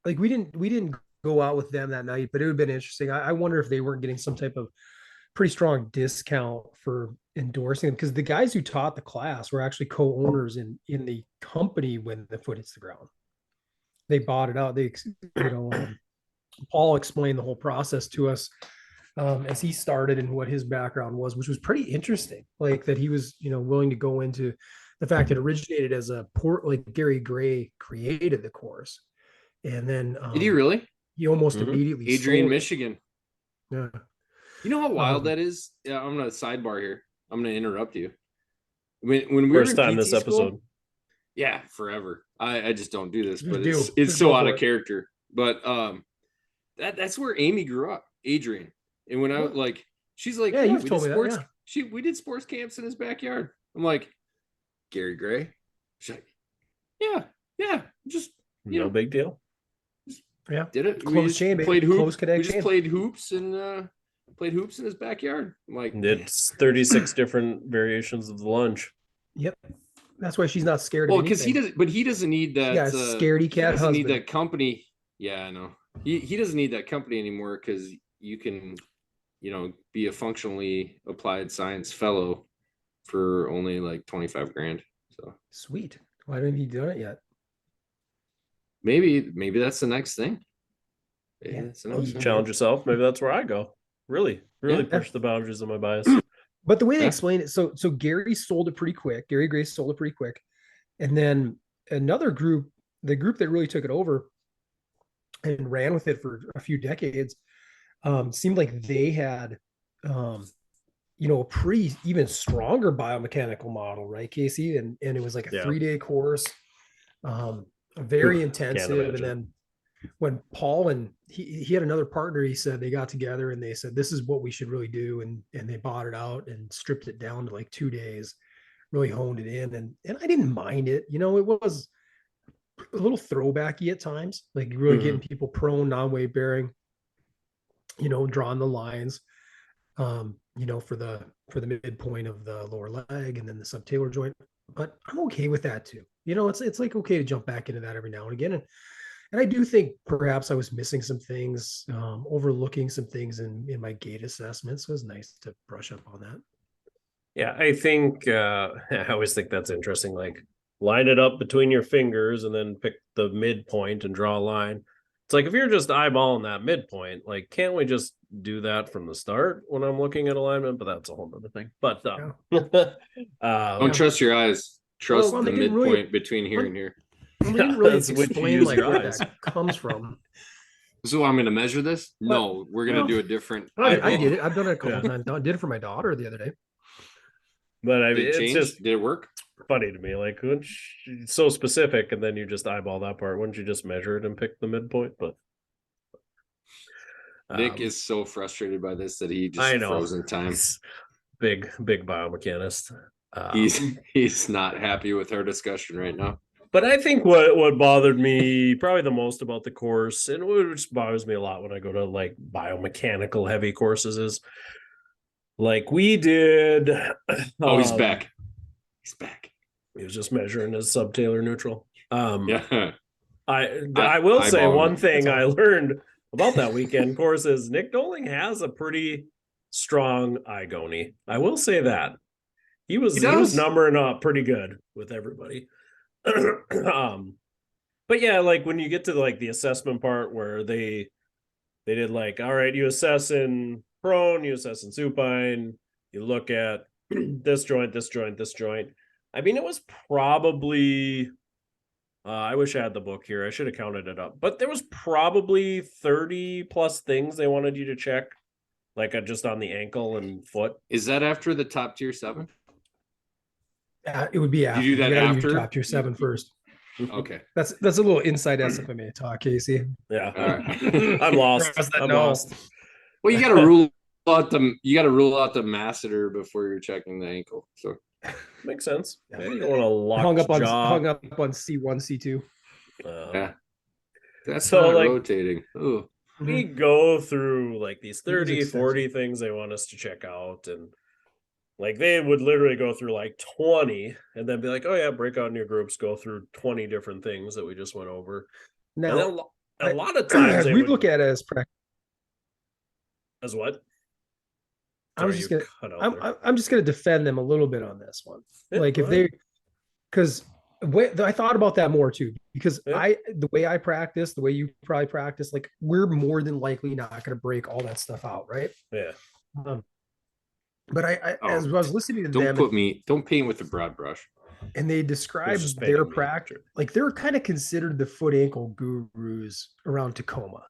Like we didn't go out with them that night, but it would have been interesting. I wonder if they weren't getting some type of pretty strong discount for endorsing them, because the guys who taught the class were actually co-owners in the company when the foot hits the ground. They bought it out. Paul explained the whole process to us as he started and what his background was, which was pretty interesting. Like that he was, willing to go into the fact it originated as a port, like Gary Gray created the course. And then did he really? He almost immediately Adrian, Michigan. Yeah. You know how wild that is? Yeah, I'm gonna sidebar here. I'm gonna interrupt you. When we were first time this episode. Yeah, forever. I just don't do this, but it's so out of character. But that's where Amy grew up, Adrian. And when I like, she's like, yeah, you've told me that. Yeah. We did sports camps in his backyard. I'm like, Gary Gray. She's like, yeah, just no big deal. Yeah, did it. Close chain. Played hoops. We just played hoops and played hoops in his backyard. I'm like, it's 36 different variations of the lunge. Yep, that's why she's not scared. Well, because he doesn't. But he doesn't need that. Yeah, scaredy cat. He doesn't need that company. Yeah, I know. He doesn't need that company anymore because you can, be a functionally applied science fellow for only like $25,000. So sweet. Why haven't you done it yet? Maybe that's the next thing. Challenge yourself. Maybe that's where I go. Really push the boundaries of my bias. But the way they explain it, so Gary sold it pretty quick. Gary Grace sold it pretty quick. And then another group, the group that really took it over and ran with it for a few decades, seemed like they had a pretty even stronger biomechanical model, right, Casey? And it was like a 3-day course. Very intensive. And then when Paul and he had another partner, he said they got together and they said, this is what we should really do. And they bought it out and stripped it down to like 2 days, really honed it in. And I didn't mind it. It was a little throwbacky at times, like really getting people prone, non-weight bearing, drawing the lines, for the midpoint of the lower leg and then the subtalar joint. But I'm okay with that too. It's like okay to jump back into that every now and again. And I do think perhaps I was missing some things, overlooking some things in my gait assessment. So it was nice to brush up on that. Yeah, I think I always think that's interesting. Like line it up between your fingers and then pick the midpoint and draw a line. It's like if you're just eyeballing that midpoint, like can't we just do that from the start when I'm looking at alignment? But that's a whole other thing. But don't trust your eyes. Trust the midpoint between here and here. We didn't really explain like where that comes from. So I'm going to measure this? No, we're going to do a different. I did it. I've done it a couple times. I did it for my daughter the other day. But I mean, it's just did it work? Funny to me. Like, it's so specific, and then you just eyeball that part. Wouldn't you just measure it and pick the midpoint? But Nick is so frustrated by this that he just froze in time. Big biomechanist. He's not happy with our discussion right now. But I think what bothered me probably the most about the course, and which bothers me a lot when I go to like biomechanical heavy courses, is like we did. He's back. He's back. He was just measuring his subtalar neutral. Yeah. I will say one thing I learned about that weekend course is Nick Doling has a pretty strong igony. I will say that. He was numbering up pretty good with everybody. But yeah, like when you get to like the assessment part where they did like, all right, you assess in prone, you assess in supine, you look at this joint. I mean, it was probably I wish I had the book here. I should have counted it up, but there was probably 30 plus things they wanted you to check, like just on the ankle and foot. Is that after the top tier 7? It would be after. You do that after top tier 7 first. Okay, that's a little inside SFMA talk, Casey. Yeah, right. I'm lost. I'm lost. Well, you got to rule out the masseter before you're checking the ankle. So makes sense. Yeah, you don't want to lock hung up on C1, C2. Yeah, that's so not like, rotating. Ooh. We go through like these 30, 40 things they want us to check out, and like they would literally go through like 20 and then be like, oh yeah, break out in your groups, go through 20 different things that we just went over. Now, a lot of times we look at it as practice. As what? I'm just going to defend them a little bit on this one. Yeah, like if they, because I thought about that more too, because the way I practice, the way you probably practice, like we're more than likely not going to break all that stuff out, right? Yeah. But as I was listening to them, don't paint with a broad brush. And they described their practice, like they're kind of considered the foot ankle gurus around Tacoma.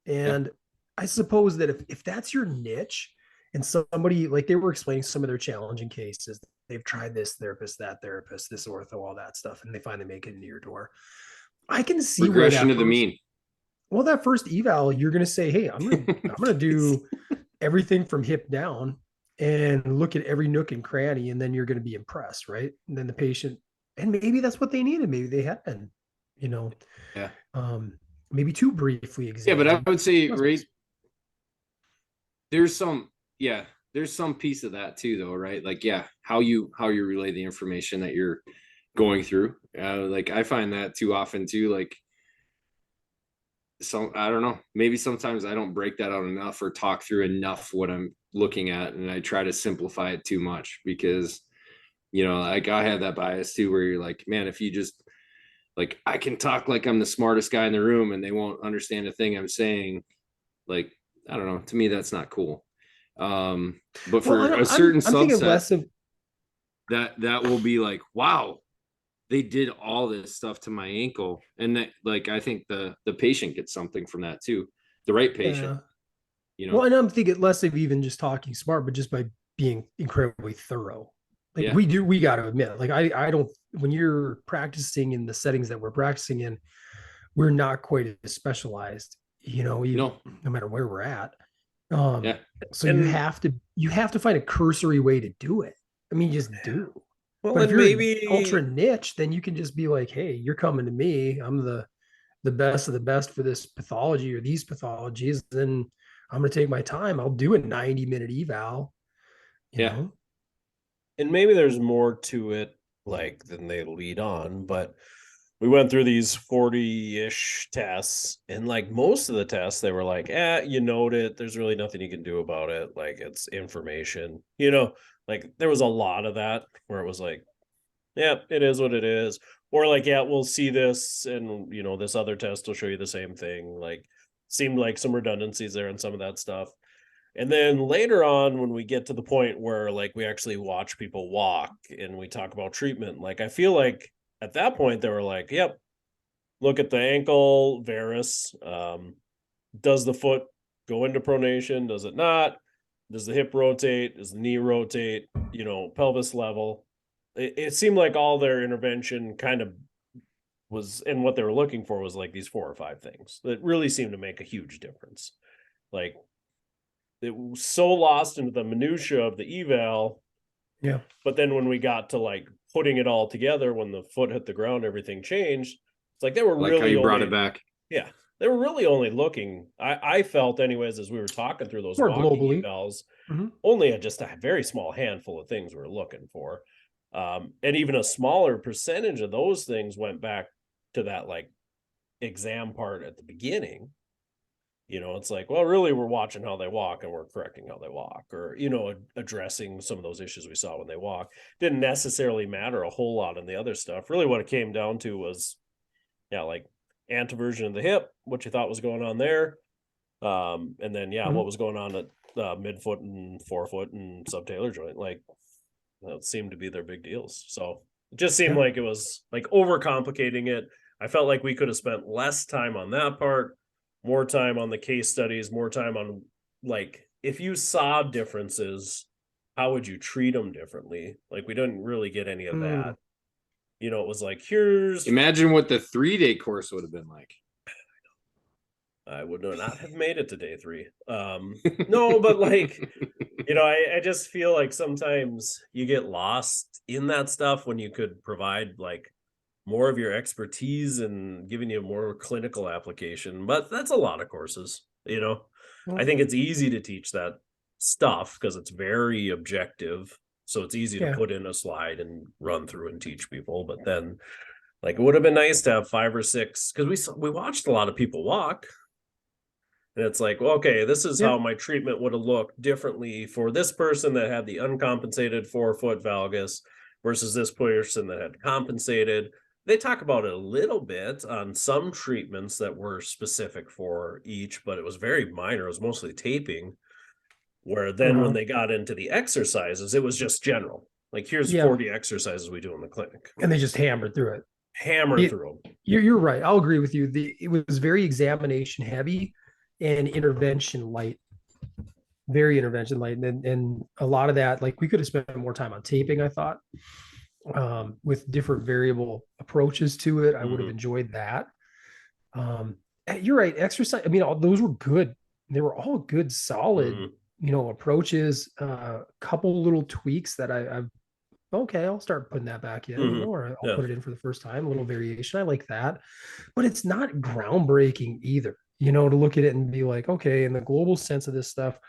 And I suppose that if that's your niche, and somebody like they were explaining some of their challenging cases, they've tried this therapist, that therapist, this ortho, all that stuff, and they finally make it into your door. I can see regression to the mean. Well, that first eval, you're going to say, hey, I'm going to do everything from hip down and look at every nook and cranny, and then you're going to be impressed, right? And then the patient, and maybe that's what they needed. Maybe they had been, maybe too briefly examined. Yeah, but I would say, right, there's some piece of that too, though, right? Like, how you relay the information that you're going through. Like I find that too often too, like, I don't know, maybe sometimes I don't break that out enough or talk through enough what I'm looking at, and I try to simplify it too much because, like I have that bias too, where you're like, man, if you just like, I can talk like I'm the smartest guy in the room and they won't understand a thing I'm saying. Like, I don't know, to me, that's not cool. But for a certain subset that will be like, wow, they did all this stuff to my ankle. And that, like, I think the patient gets something from that too. The right patient, Well, and I'm thinking less of even just talking smart, but just by being incredibly thorough. Like we got to admit, like I don't, when you're practicing in the settings that we're practicing in, we're not quite as specialized, no matter where we're at. So you have to find a cursory way to do it. I mean, just do. Well, but if you're maybe ultra niche, then you can just be like, hey, you're coming to me. I'm the best of the best for this pathology or these pathologies. Then I'm going to take my time. I'll do a 90-minute eval. You know? And maybe there's more to it, like, than they lead on, but we went through these 40-ish tests, and like most of the tests, they were like, you note it. There's really nothing you can do about it. Like, it's information, like there was a lot of that where it was like, it is what it is. Or like, we'll see this, and this other test will show you the same thing. Like, seemed like some redundancies there and some of that stuff. And then later on, when we get to the point where like we actually watch people walk and we talk about treatment, like I feel like at that point they were like, look at the ankle varus, does the foot go into pronation? Does it not? Does the hip rotate? Does the knee rotate? Pelvis level. It seemed like all their intervention kind of was, and what they were looking for was like these 4 or 5 things that really seemed to make a huge difference. Like, it was so lost into the minutia of the eval. Yeah. But then when we got to like putting it all together, when the foot hit the ground, everything changed. It's like they were like really how you brought it back. Yeah. They were really only looking, I felt anyways, as we were talking through those more globally evals, only just a very small handful of things we're looking for. And even a smaller percentage of those things went back to that like exam part at the beginning. It's like, well, really, we're watching how they walk and we're correcting how they walk, or, addressing some of those issues we saw when they walk. Didn't necessarily matter a whole lot in the other stuff. Really, what it came down to was, like anteversion of the hip, what you thought was going on there. And then, what was going on at midfoot and forefoot and subtalar joint. Like, that seemed to be their big deals. So it just seemed like it was like overcomplicating it. I felt like we could have spent less time on that part, more time on the case studies, more time on, like, if you saw differences, how would you treat them differently? Like, we didn't really get any of that. It was like, imagine what the 3-day course would have been like. I would not have made it to day 3. No, but like, I just feel like sometimes you get lost in that stuff when you could provide like more of your expertise and giving you more clinical application. But that's a lot of courses, I think it's easy to teach that stuff because it's very objective. So it's easy to put in a slide and run through and teach people. But then, like, it would have been nice to have 5 or 6, because we watched a lot of people walk. And it's like, well, okay, this is how my treatment would have looked differently for this person that had the uncompensated forefoot valgus versus this person that had compensated. They talk about it a little bit on some treatments that were specific for each, but it was very minor. It was mostly taping. Where then when they got into the exercises, it was just general. Like, here's 40 exercises we do in the clinic. And they just hammered through it. Through them. You're right. I'll agree with you. It was very examination heavy and intervention light. Very intervention light. And a lot of that, like, we could have spent more time on taping, I thought, with different variable approaches to it. I would have enjoyed that. You're right. Exercise. I mean, those were good. They were all good, solid, approaches. A couple little tweaks that I've okay, I'll start putting that back in, or I'll put it in for the first time, a little variation. I like that, but it's not groundbreaking either, to look at it and be like, okay, in the global sense of this stuff,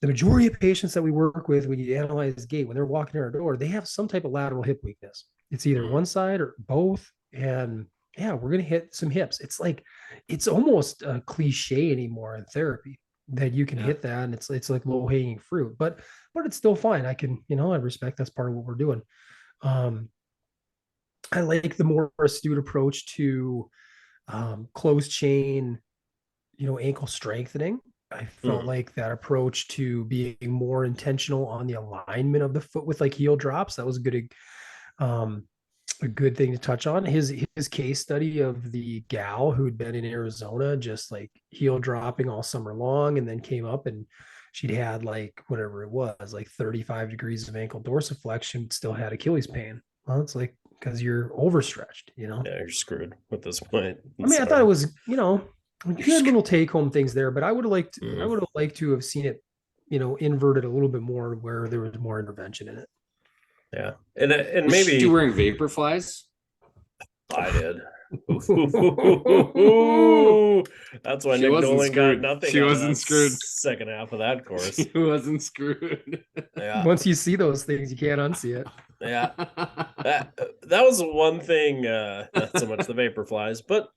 the majority of patients that we work with, when you analyze gait, when they're walking in our door, they have some type of lateral hip weakness. It's either one side or both. And we're going to hit some hips. It's like, it's almost a cliche anymore in therapy that you can hit that, and it's like low hanging fruit, but it's still fine. I can, I respect that's part of what we're doing. I like the more astute approach to closed chain, ankle strengthening. I felt like that approach to being more intentional on the alignment of the foot with like heel drops, that was a good thing to touch on. His case study of the gal who'd been in Arizona, just like heel dropping all summer long, and then came up and she'd had like whatever it was, like 35 degrees of ankle dorsiflexion, still had Achilles pain. Well, it's like, because you're overstretched, Yeah, you're screwed at this point. I thought it was, good little take home things there, but I would have liked to have seen it, inverted a little bit more where there was more intervention in it. Yeah, and maybe you wearing vapor flies. I did. That's why Nick Nolan got nothing. She wasn't screwed. Second half of that course, she wasn't screwed. Yeah. Once you see those things, you can't unsee it. Yeah, that was one thing. Not so much the vapor flies, but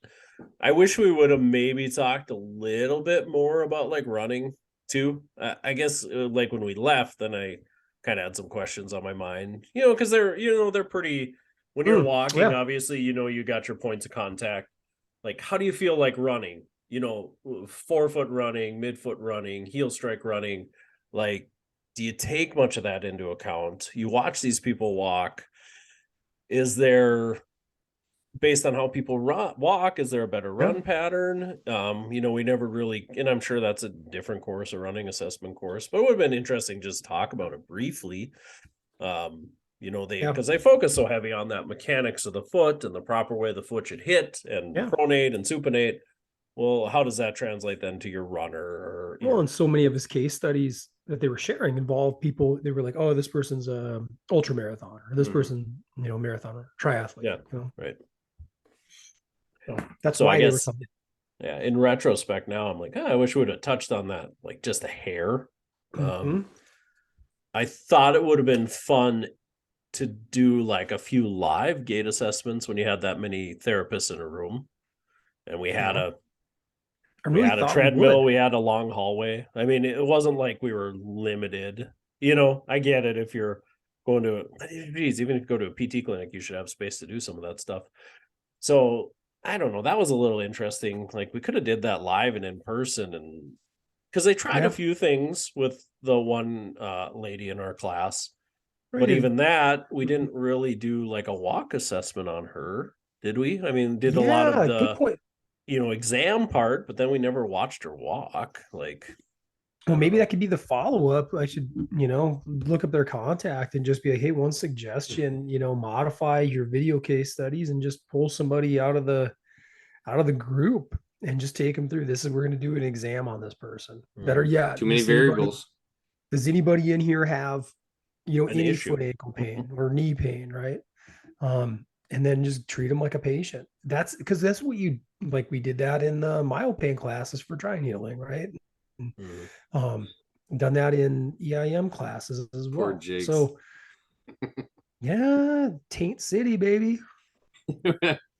I wish we would have maybe talked a little bit more about like running too. I guess like when we left, then I kind of had some questions on my mind, because they're pretty, when you're walking, obviously, you got your points of contact. Like, how do you feel like running? Forefoot running, midfoot running, heel strike running. Like, do you take much of that into account? You watch these people walk. Is there based on how people walk, is there a better run pattern? We never really, and I'm sure that's a different course, a running assessment course, but it would have been interesting just to talk about it briefly. Because they focus so heavy on that mechanics of the foot and the proper way the foot should hit and pronate and supinate. Well, how does that translate then to your runner? And so many of his case studies that they were sharing involved people. They were like, "Oh, this person's a ultra marathoner, or this person, marathoner, triathlete." Yeah, right. So that's why they were something. Yeah, in retrospect, now I'm like, I wish we would have touched on that, like just a hair. I thought it would have been fun to do like a few live gait assessments when you had that many therapists in a room, and we had a treadmill, we had a long hallway. I mean, it wasn't like we were limited. I get it if you're going to, even if you go to a PT clinic, you should have space to do some of that stuff. So I don't know. That was a little interesting. Like we could have did that live and in person, and because they tried a few things with the one lady in our class, but even that, we didn't really do like a walk assessment on her, did we? I mean, did a lot of the good point. Exam part, but then we never watched her walk. Like, well, maybe that could be the follow-up. I should, look up their contact and just be like, hey, one suggestion, modify your video case studies and just pull somebody out of the group and just take them through. We're going to do an exam on this person. Better yet, too many variables. Does anybody in here have, any issue. foot ankle pain or knee pain, right? And then just treat them like a patient. That's because that's what we did that in the mild pain classes for dry needling, right? Done that in EIM classes as well. So Taint City, baby.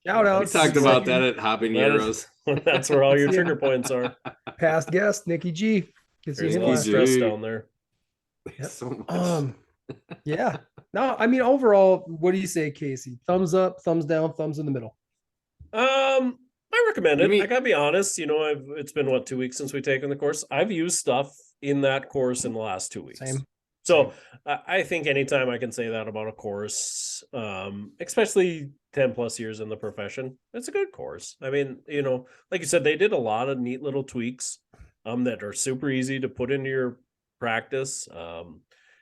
Shout out. We talked about that at Hopping Heroes. That's where all your trigger points are. Past guest Nikki G. There's a lot of stress down there. Yep. So much. Yeah. No, I mean, overall, what do you say, Casey? Thumbs up, thumbs down, thumbs in the middle. I recommend it. I gotta be honest. It's been 2 weeks since we've taken the course. I've used stuff in that course in the last 2 weeks. Same. So I think anytime I can say that about a course, especially 10 plus years in the profession, it's a good course. I mean, like you said, they did a lot of neat little tweaks that are super easy to put into your practice.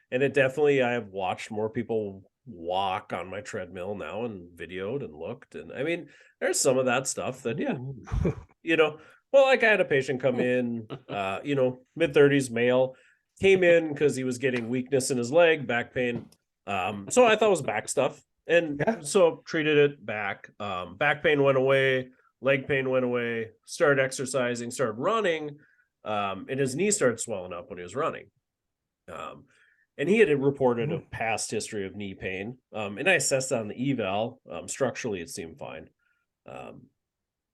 And it definitely, I have watched more people walk on my treadmill now and videoed and looked. And I mean, there's some of that stuff that, well, like I had a patient come in, mid-30s male, came in because he was getting weakness in his leg, back pain. So I thought it was back stuff. And so treated it back. Back pain went away, leg pain went away, started exercising, started running, and his knee started swelling up when he was running. And he had reported a past history of knee pain. And I assessed on the eval. Structurally, it seemed fine.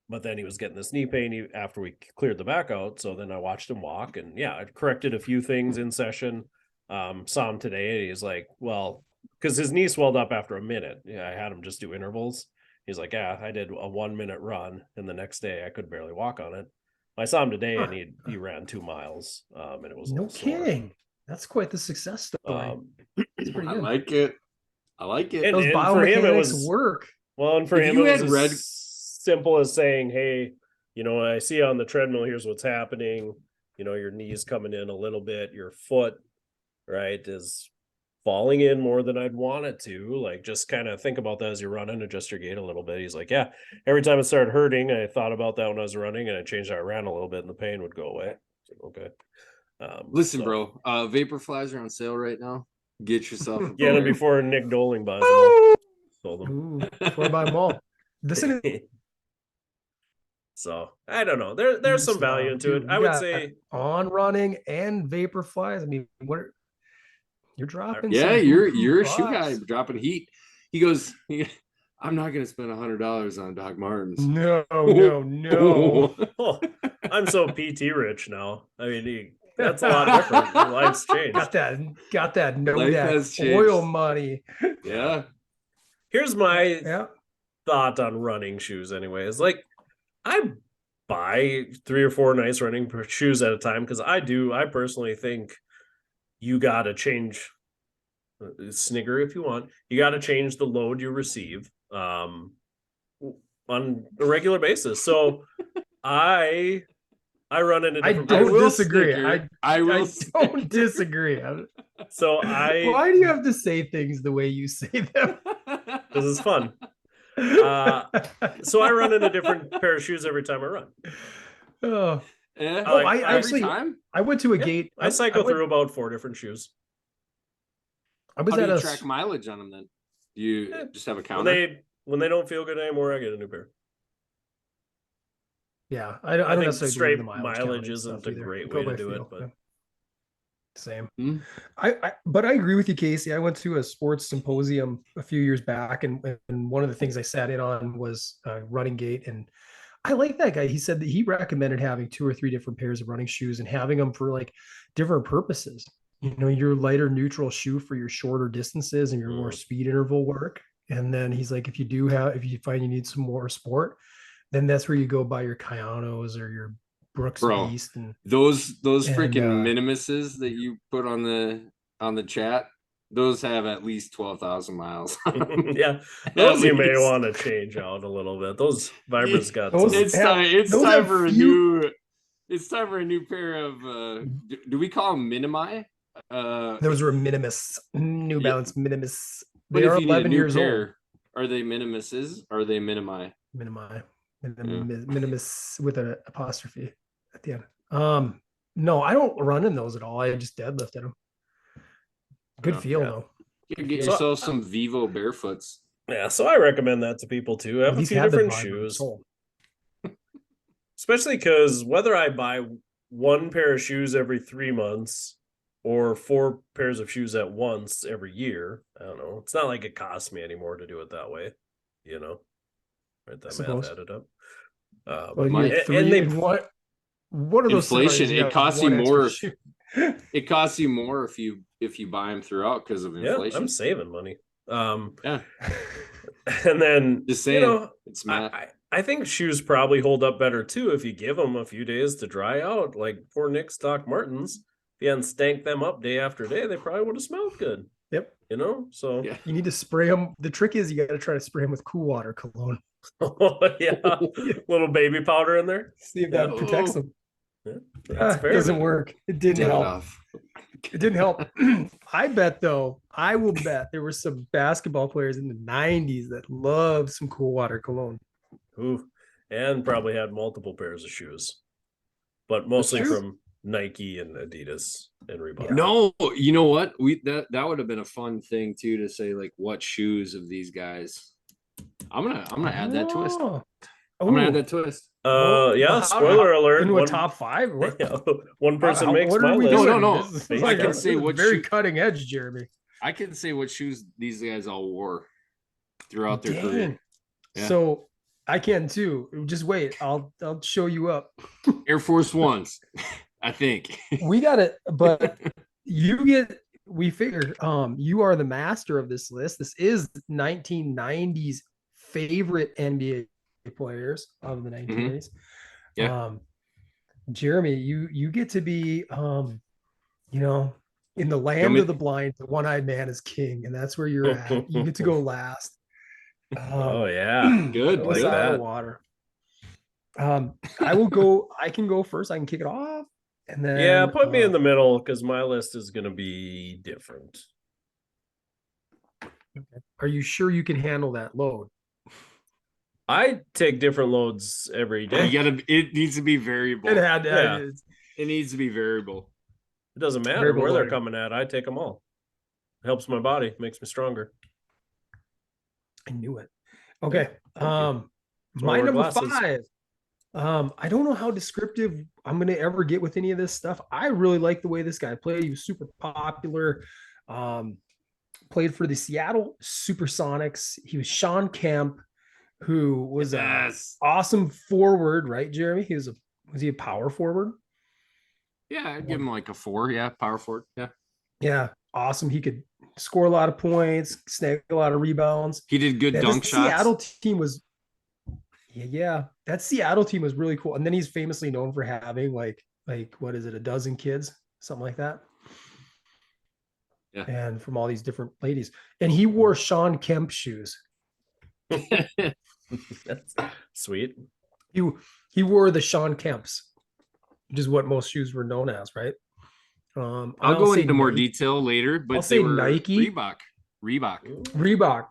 But then he was getting this knee pain after we cleared the back out. So then I watched him walk, and I corrected a few things in session. Saw him today, and he's like, well, because his knee swelled up after a minute. I had him just do intervals. He's like, I did a 1 minute run, and the next day I could barely walk on it. I saw him today, and he ran 2 miles, and it was no kidding. That's quite the success story. It's pretty good. I like it. And, those biomechanics work. Well, and for him, it was simple as saying, hey, I see on the treadmill, here's what's happening. Your knee's coming in a little bit, your foot, right, is falling in more than I'd want it to. Like, just kind of think about that as you're running, adjust your gait a little bit. He's like, every time it started hurting, I thought about that when I was running, and I changed how I ran a little bit, and the pain would go away. Okay. Listen, bro, vapor flies are on sale right now. Get yourself get them before Nick Doling buys them all. Sold them. Before I buy them all. So I don't know. There's some value into it. I would say on running and vapor flies. I mean, you're dropping? Yeah, you're a shoe guy dropping heat. He goes, I'm not gonna spend $100 on Doc Martens. No. Oh, I'm so PT rich now. I mean, that's a lot different. Life's changed. Got that oil money. Yeah. Here's my thought on running shoes anyways. Like, I buy 3 or 4 nice running shoes at a time because I personally think you got to change, snigger if you want, you got to change the load you receive. on a regular basis. So I run into different. I don't disagree. I don't disagree. So why do you have to say things the way you say them? This is fun. So I run in a different pair of shoes every time I run. I went to a gate. I cycle through about 4 different shoes. How do you track mileage on them then? Do you just have a counter? When they don't feel good anymore, I get a new pair. Yeah, I don't think necessarily straight the mileage isn't a great way to do it, but same. But I agree with you, Casey. I went to a sports symposium a few years back, and one of the things I sat in on was running gait, and I like that guy. He said that he recommended having 2 or 3 different pairs of running shoes and having them for like different purposes. You know, your lighter neutral shoe for your shorter distances and your more speed interval work. And then he's like, if you find you need some more sport, then that's where you go buy your Kayanos or your Brooks Beast. And those freaking Minimuses that you put on the chat, those have at least 12,000 miles. Yeah, those you may want to change out a little bit. Those Vibras got it's time for a new pair of do we call them Minimi? Those were Minimus, New Balance Minimus. They are 11 years old. Are they Minimuses? Or are they Minimi? Minimus with an apostrophe at the end. No, I don't run in those at all. I just deadlifted them. Good feel though. You can get yourself some Vivo Barefoots. Yeah, so I recommend that to people too. Have a few different shoes. Especially because whether I buy 1 pair of shoes every 3 months or 4 pairs of shoes at once every year, I don't know. It's not like it costs me anymore to do it that way, you know. Right, that math added up. What are those inflation? It costs you more. It costs you more if you buy them throughout because of inflation. Yeah, I'm saving money. And then just saying, it's math. I think shoes probably hold up better too if you give them a few days to dry out. Like poor Nick stock Martens, if you hadn't stanked them up day after day, they probably would have smelled good. Yep. You know, so you need to spray them. The trick is you got to try to spray them with cool water cologne. Oh yeah, little baby powder in there. See if that protects them. Yeah, it doesn't work. It didn't help. It didn't help. I will bet there were some basketball players in the 90s that loved some cool water cologne. Ooh, and probably had multiple pairs of shoes, but mostly from Nike and Adidas and Reebok. No, you know what? That would have been a fun thing too to say like what shoes of these guys. I'm gonna add that twist. I'm gonna add that twist. Spoiler alert. Into a top 5? One person makes my list. No. I can say what very cutting edge, Jeremy. I can say what shoes these guys all wore throughout their career. Yeah. So I can too. Just wait. I'll show you up. Air Force Ones, I think. We got it, but we figured you are the master of this list. This is 1990s favorite NBA players of the 1980s. Yeah. Jeremy, you get to be in the land of the blind, the one-eyed man is king, and that's where you're at. You get to go last. Oh yeah. Good. Like that. Water. I can go first. I can kick it off. And then put me in the middle because my list is gonna be different. Okay. Are you sure you can handle that load? I take different loads every day. It needs to be variable. It needs to be variable. It doesn't matter where they're coming at. I take them all. It helps my body, makes me stronger. I knew it. Okay. My number 5. I don't know how descriptive I'm going to ever get with any of this stuff. I really like the way this guy played. He was super popular. Played for the Seattle Supersonics. He was Sean Kemp, who was an awesome forward, right, Jeremy? Was he a power forward? Yeah, I'd give him like a 4. Yeah, power forward. Yeah. Yeah, awesome. He could score a lot of points, snag a lot of rebounds. He did good dunk shots. Seattle team was that Seattle team was really cool. And then he's famously known for having like what is it, a dozen kids, something like that. Yeah. And from all these different ladies. And he wore Sean Kemp shoes. That's sweet. He wore the Sean Kemp's, which is what most shoes were known as, right? I'll go into more detail later, but they were Nike. Reebok.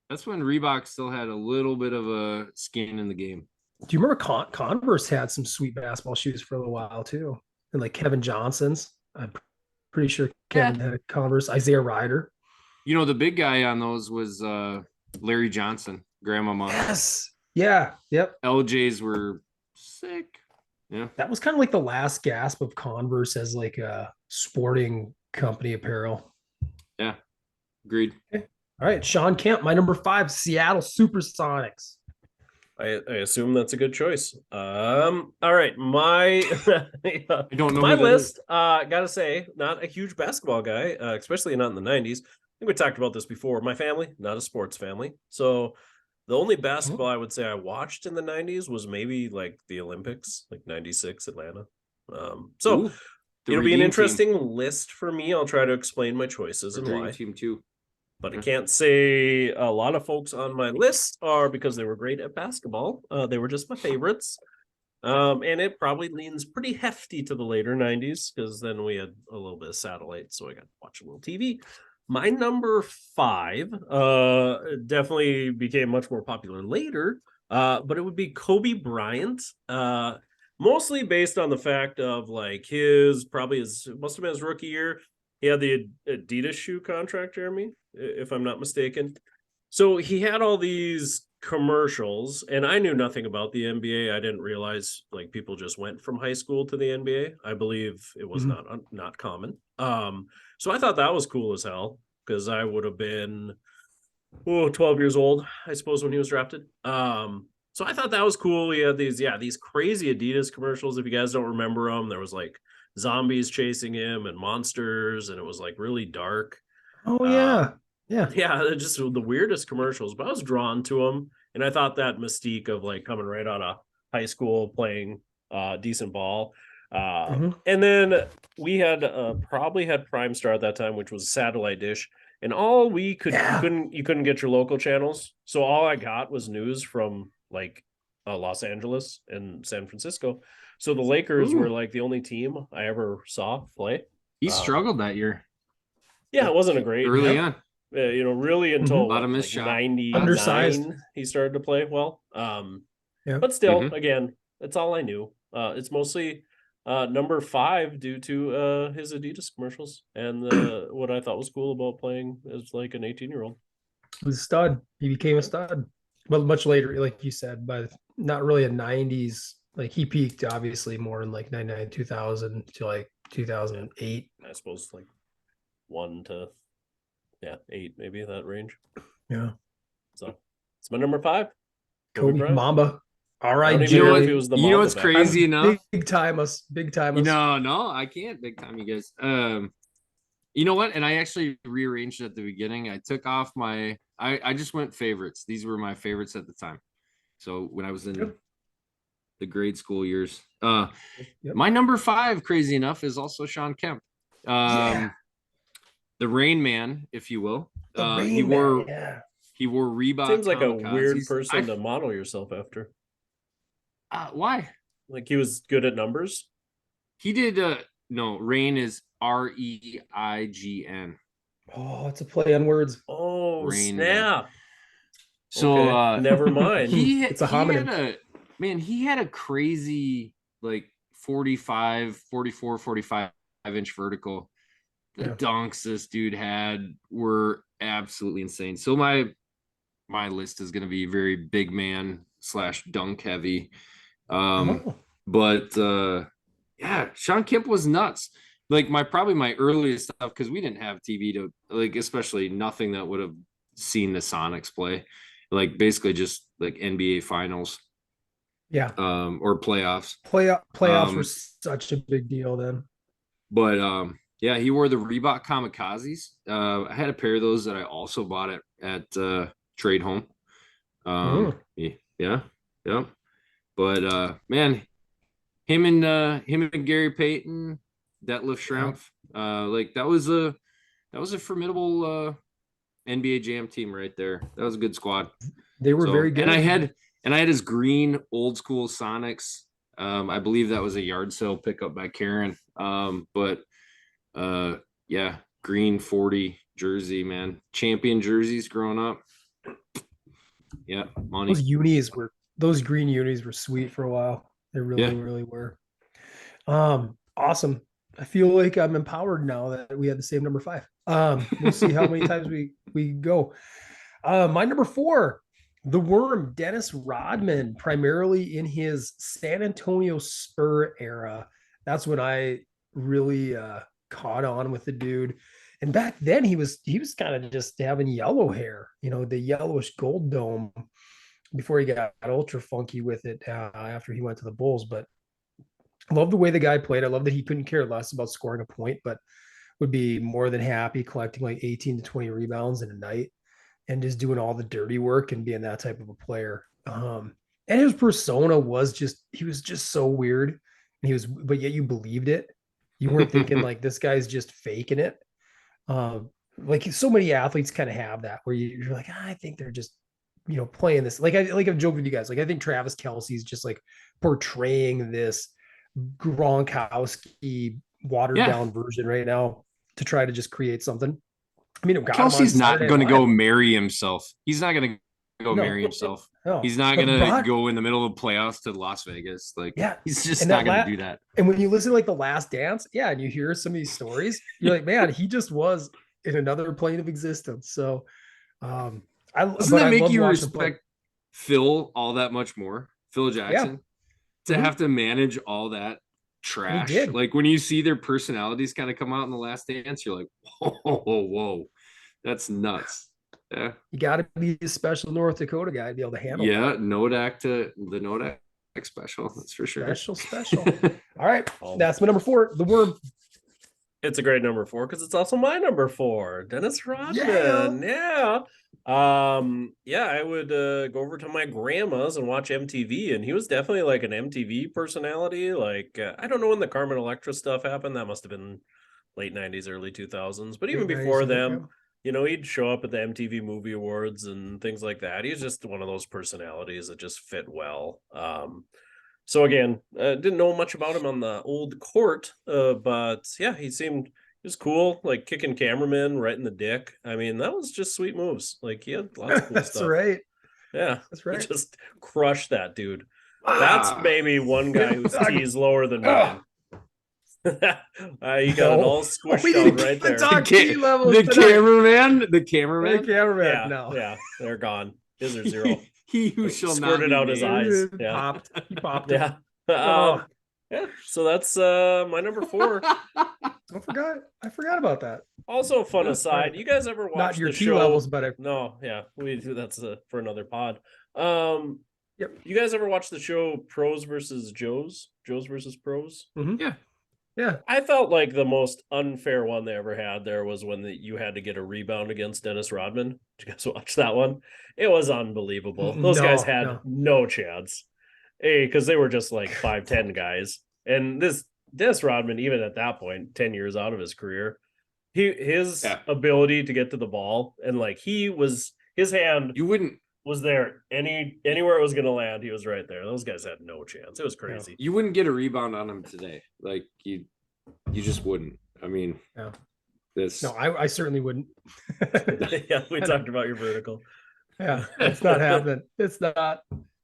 That's when Reebok still had a little bit of a skin in the game. Do you remember Converse had some sweet basketball shoes for a little while too? And like Kevin Johnson's. I'm pretty sure Kevin had a Converse. Isaiah Ryder. You know, the big guy on those was Larry Johnson, Grandmama. Yes. Yeah. Yep. LJs were sick. Yeah. That was kind of like the last gasp of Converse as like a sporting company apparel. Yeah. Agreed. Okay. All right. Sean Kemp, my number 5, Seattle Supersonics. I assume that's a good choice. All right. My I don't know my list, gotta say, not a huge basketball guy, especially not in the 90s. I think we talked about this before. My family, not a sports family. So the only basketball I would say I watched in the 90s was maybe like the Olympics, like 96 Atlanta. So it'll be an interesting list for me. I'll try to explain my choices and why. Team 2. But I can't say a lot of folks on my list are because they were great at basketball. They were just my favorites. And it probably leans pretty hefty to the later 90s because then we had a little bit of satellite, so I got to watch a little TV. My number 5 definitely became much more popular later, but it would be Kobe Bryant. Mostly based on the fact of like must have been his rookie year. He had the Adidas shoe contract, Jeremy, if I'm not mistaken. So he had all these commercials, and I knew nothing about the NBA. I didn't realize like people just went from high school to the NBA. I believe it was not common. So I thought that was cool as hell because I would have been 12 years old, I suppose, when he was drafted. So I thought that was cool. He had these crazy Adidas commercials. If you guys don't remember them, there was like zombies chasing him and monsters, and it was like really dark. Oh yeah. Just the weirdest commercials, but I was drawn to them, and I thought that mystique of like coming right out of high school playing decent ball. And then we had probably had Prime Star at that time, which was a satellite dish, and all we could you couldn't get your local channels, so all I got was news from like Los Angeles and San Francisco. So the Lakers were like the only team I ever saw play. He struggled that year. Yeah, it wasn't a great early on. Really until a lot of missed shots. 99, undersized. He started to play well. But still, again, that's all I knew. It's mostly number 5 due to his Adidas commercials and what I thought was cool about playing as like an 18-year-old. He was a stud. He became a stud. Well, much later, like you said, but not really a 90s. Like he peaked obviously more in like 99, 2000 to like 2008. I suppose like 1 to 8, maybe that range. Yeah. So it's my number 5. Kobe Mamba. All right, you know what's crazy enough? Big time us. No, I can't big time you guys. You know what? And I actually rearranged at the beginning. I took off I just went favorites. These were my favorites at the time. So when I was in the grade school years. My number 5, crazy enough, is also Sean Kemp. The Rain Man, if you will. He wore Reebok. Seems like a weird person to model yourself after. Why? Like he was good at numbers? He did no, Rain is REIGN. Oh, it's a play on words. Oh, Rain snap. Man. So never mind. It's a homonym. He had a crazy like 44, 45 inch vertical. The dunks this dude had were absolutely insane. So my list is going to be very big man / dunk heavy. But Sean Kemp was nuts. Like probably my earliest stuff, because we didn't have TV to like, especially nothing that would have seen the Sonics play. Like basically just like NBA finals. Yeah. Or playoffs. Playoffs were such a big deal then. But he wore the Reebok Kamikazes. I had a pair of those that I also bought at Trade Home. Yeah. But man, him and Gary Payton, Detlef Schrempf, like that was a formidable NBA Jam team right there. That was a good squad. They were very good. And I had his green old school Sonics. I believe that was a yard sale pickup by Karen. Yeah, green 40 jersey, man. Champion jerseys growing up. Yeah, money. Those green unis were sweet for a while. They really were. Awesome. I feel like I'm empowered now that we had the same number 5. We'll see how many times we go. My number 4, the Worm, Dennis Rodman, primarily in his San Antonio Spur era. That's when I really caught on with the dude. And back then he was kind of just having yellow hair, the yellowish gold dome, before he got ultra funky with it after he went to the Bulls. But I love the way the guy played. I love that he couldn't care less about scoring a point, but would be more than happy collecting like 18 to 20 rebounds in a night and just doing all the dirty work and being that type of a player. And his persona was he was just so weird. And but yet you believed it. You weren't thinking like this guy's just faking it. Like so many athletes kind of have that where you're like, I think they're just, playing this. I've joked with you guys. Like, I think Travis Kelce's just like portraying this Gronkowski watered down version right now to try to just create something. I mean, Kelsey's not going to go marry himself. He's not going to go marry himself. No. He's not going to go in the middle of playoffs to Las Vegas. He's just not going to do that. And when you listen to like The Last Dance, and you hear some of these stories, you're like, man, he just was in another plane of existence. So, doesn't that make you respect Phil all that much more? Phil Jackson to have to manage all that trash. Like when you see their personalities kind of come out in The Last Dance, you're like, whoa, that's nuts. Yeah, you got to be a special North Dakota guy to be able to handle. Yeah, Nodak to the Nodak special. That's for sure. Special. All right, that's my number 4, the Worm. It's a great number 4 because it's also my number 4, Dennis Rodman. Yeah. I would go over to my grandma's and watch MTV, and he was definitely like an MTV personality. Like I don't know when the Carmen Electra stuff happened. That must have been late 90s, early 2000s. But even before them, he'd show up at the MTV Movie Awards and things like that. He's just one of those personalities that just fit well. So again, didn't know much about him on the old court, but yeah, he was cool, like kicking cameramen right in the dick. I mean, that was just sweet moves. Like he had lots of cool stuff. That's right. Yeah, that's right. He just crushed that dude. That's maybe one guy whose T is lower than mine. You got it all squished out right there. The cameraman. Yeah, they're gone. His are 0. He who shall not squirted out his eyes. He popped. Yeah. Yeah. So that's my number 4. I forgot about that. Also, fun aside, you guys ever watch not your the T show? levels, but no, yeah, we do. That's for another pod. Yep. You guys ever watch the show Pros versus Joes? Joes versus Pros? Mm-hmm. Yeah. I felt like the most unfair one they ever had there was when you had to get a rebound against Dennis Rodman. Did you guys watch that one? It was unbelievable. Those guys had no chance. Because they were just like 5'10" guys. And this Dennis Rodman, even at that point, 10 years out of his career, his ability to get to the ball and like his hand was there anywhere it was going to land. He was right there. Those guys had no chance. It was crazy. You wouldn't get a rebound on him today. Like you just wouldn't. I mean, I certainly wouldn't. Yeah, we talked about your vertical. Yeah, it's not happening. It's not.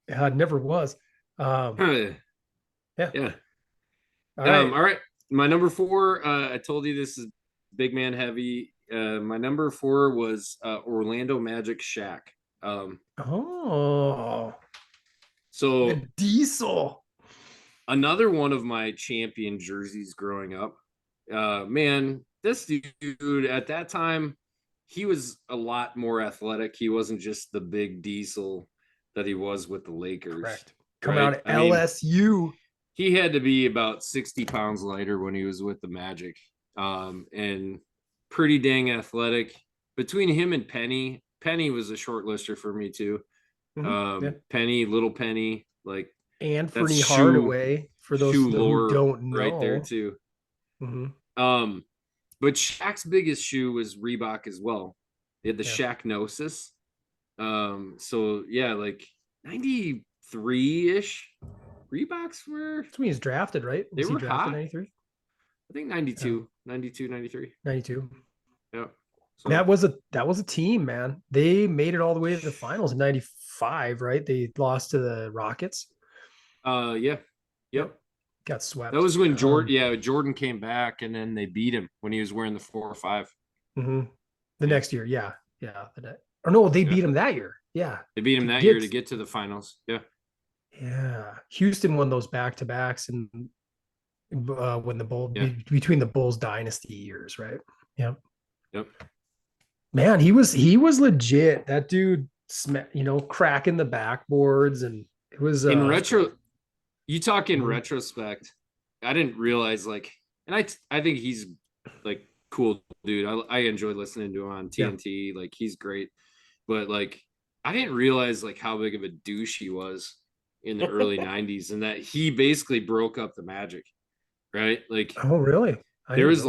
It never was. Yeah. All right. My number 4, I told you this is big man heavy. My number 4 was Orlando Magic Shaq. So the Diesel. Another one of my champion jerseys growing up. Man, this dude at that time, he was a lot more athletic. He wasn't just the big Diesel that he was with the Lakers. Correct. Come out of LSU. He had to be about 60 pounds lighter when he was with the Magic. And pretty dang athletic. Between him and Penny was a short lister for me too. Penny, little Penny, like Anthony Hardaway for those who don't know. Right there too. Mm-hmm. But Shaq's biggest shoe was Reebok as well. He had the Shaqnosis. So yeah, like 93-ish Reeboks were. That's when he was drafted, right? They were drafted hot. 93? I think 92, 93. 92. Yeah. So that was a team, man. They made it all the way to the finals in 95, right? They lost to the Rockets. Yeah. Yep. Got swept. That was when Jordan came back and then they beat him when he was wearing the 4 or 5. The next year, yeah. Or no, they beat him that year. Yeah. They beat him that year to get to the finals. Yeah. Yeah. Houston won those back-to-backs and when the between the Bulls dynasty years, right? Yep. Man, he was legit. That dude, cracking the backboards, and it was in retro. You talk in retrospect. I didn't realize and I think he's like cool dude. I enjoy listening to him on TNT. Like he's great, but I didn't realize how big of a douche he was in the early '90s, and that he basically broke up the Magic, right? Oh really? There was a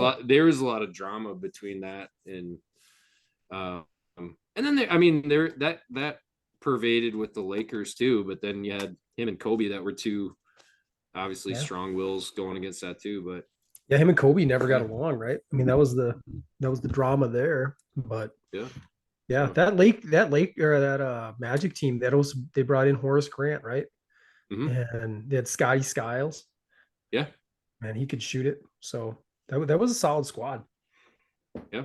lot of drama between that and then that pervaded with the Lakers too. But then you had him and Kobe that were two obviously strong wills going against that too. But yeah, him and Kobe never got along, right? I mean, that was the drama there. But that Magic team, they brought in Horace Grant, right? And they had Scotty Skiles. Yeah, man, he could shoot it. So that was a solid squad. Yeah.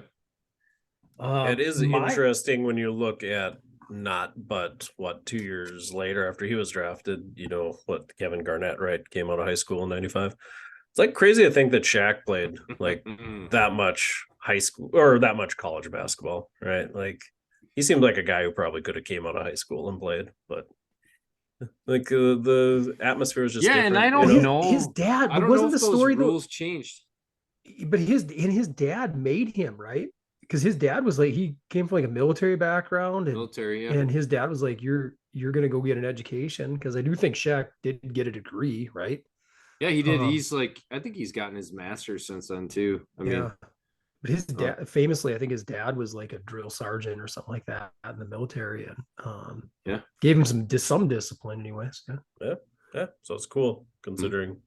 It is interesting when you look at not but 2 years later after he was drafted, Kevin Garnett, right, came out of high school in 95. It's crazy to think that Shaq played that much high school or that much college basketball, right? He seemed like a guy who probably could have came out of high school and played, but the atmosphere was just different. And I don't know his dad. I don't wasn't know if the story those rules changed, but his dad made him, right? Because his dad was he came from a military background, and his dad was you're gonna go get an education, because I do think Shaq did get a degree, right? Yeah, he did. He's I think he's gotten his master's since then too. I mean, but his dad famously, I think his dad was a drill sergeant or something like that in the military, and gave him some discipline, anyways. Yeah. So it's cool considering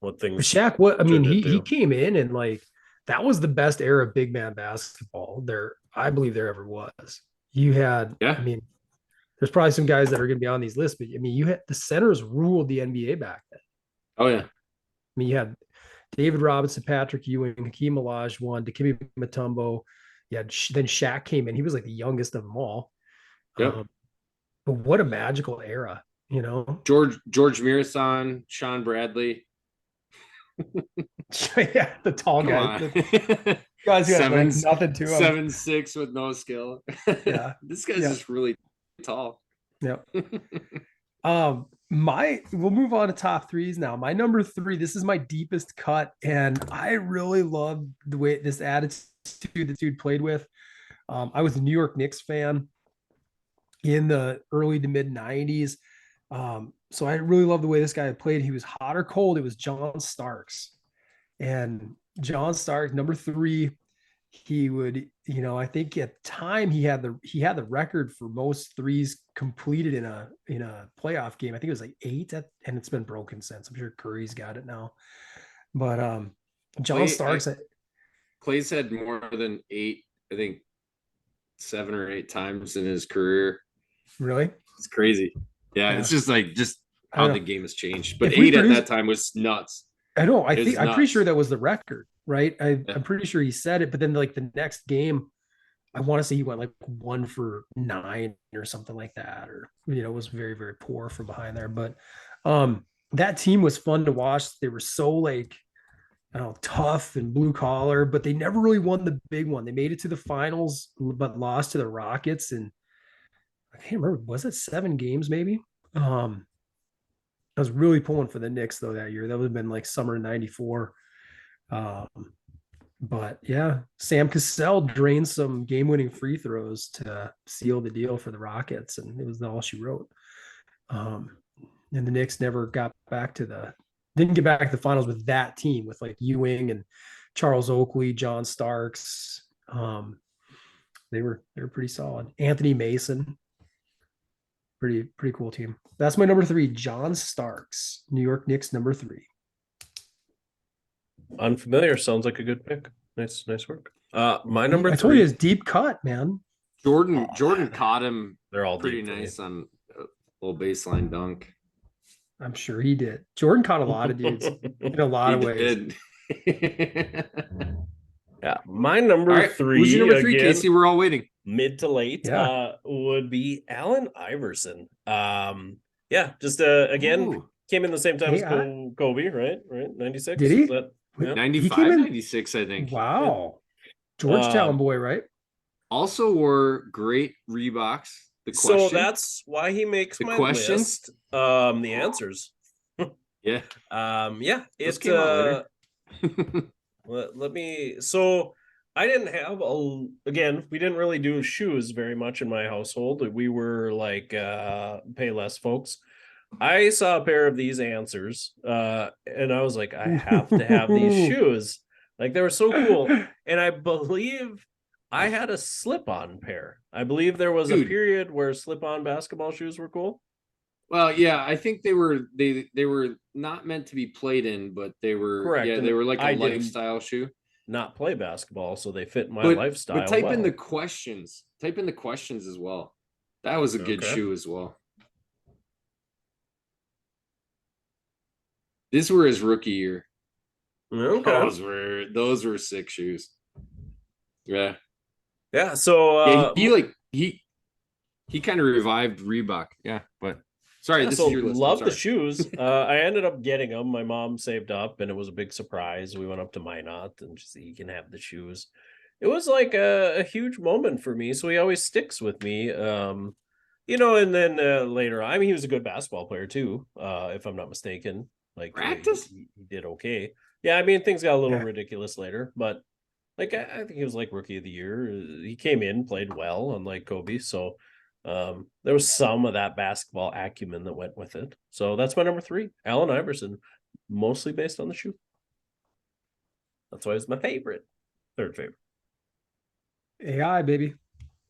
what things. But Shaq, he came in and that was the best era of big man basketball I believe there ever was. You had, there's probably some guys that are going to be on these lists, but you had the centers ruled the NBA back then. Oh yeah. You had David Robinson, Patrick Ewing, Hakeem Olajuwon, Dikembe Mutombo. Then Shaq came in. He was the youngest of them all. Yeah. But what a magical era, George Mirasan, Sean Bradley. Yeah, the tall guy. Guys who had nothing to him. 7'6" with no skill. Yeah. This guy's just really tall. Yeah. We'll move on to top threes now. My number 3, this is my deepest cut, and I really love the way this attitude the dude played with. I was a New York Knicks fan in the early to mid 90s. So I really love the way this guy played. He was hot or cold. It was John Starks. And John Starks, number 3, he would, I think at the time he had the record for most threes completed in a playoff game. I think it was 8, and it's been broken since. I'm sure Curry's got it now. But John Starks, Clay's had more than 8, I think 7 or 8 times in his career. Really? It's crazy. Yeah. It's just how the game has changed. But 8 at that time was nuts. I know. I'm pretty sure that was the record, right? I'm pretty sure he said it, but then the next game, I want to say he went 1 for 9 or something like that, or was very, very poor from behind there. But that team was fun to watch. They were so tough and blue collar, but they never really won the big one. They made it to the finals, but lost to the Rockets, and I can't remember, was it 7 games maybe? I was really pulling for the Knicks though that year. That would have been summer of '94. But yeah, Sam Cassell drained some game-winning free throws to seal the deal for the Rockets, and it was all she wrote. And the Knicks never didn't get back to the finals with that team, with Ewing and Charles Oakley, John Starks. They were pretty solid. Anthony Mason, Pretty cool team. That's my number 3, John Starks, New York Knicks number 3. Unfamiliar. Sounds like a good pick. Nice work. My number 3. I told you it's deep cut, man. Jordan caught him. They're all pretty nice on a little baseline dunk. I'm sure he did. Jordan caught a lot of dudes in a lot of ways. Yeah, my number 3. Who's your number 3, again, Casey? We're all waiting. Mid to late would be Allen Iverson. Just again came in the same time as Kobe, right? 96. Did he? That, 95, 96, I think. Wow. Georgetown boy, right? Also wore great Reeboks. So that's why he makes my list. The answers. Yeah. It came out later. let me. So I didn't have we didn't really do shoes very much in my household. We were like pay less folks. I saw a pair of these answers, and I was like, I have to have these shoes. Like, they were so cool. And I believe I had a slip-on pair. I believe there was a period where slip-on basketball shoes were cool. Well, yeah, I think they were not meant to be played in, but they were correct. Yeah, they were like a lifestyle shoe. Not play basketball, so they fit my lifestyle. But type in the questions. Type in the questions as well. That was a good shoe as well. These were his rookie year. Okay. Those were sick shoes. Yeah. Yeah. So he kind of revived Reebok. Yeah, but sorry, this is your list. Love the shoes. I ended up getting them. My mom saved up, and it was a big surprise. We went up to Minot and just you can have the shoes. It was like a huge moment for me. So he always sticks with me. And then later, I mean, he was a good basketball player too, if I'm not mistaken. Like practice, he did okay. Yeah, I mean, things got a little ridiculous later, but like I think he was like rookie of the year. He came in, played well, unlike Kobe. So there was some of that basketball acumen that went with it. So that's my number 3, Allen Iverson, mostly based on the shoe. That's why it's my favorite, third favorite. AI baby,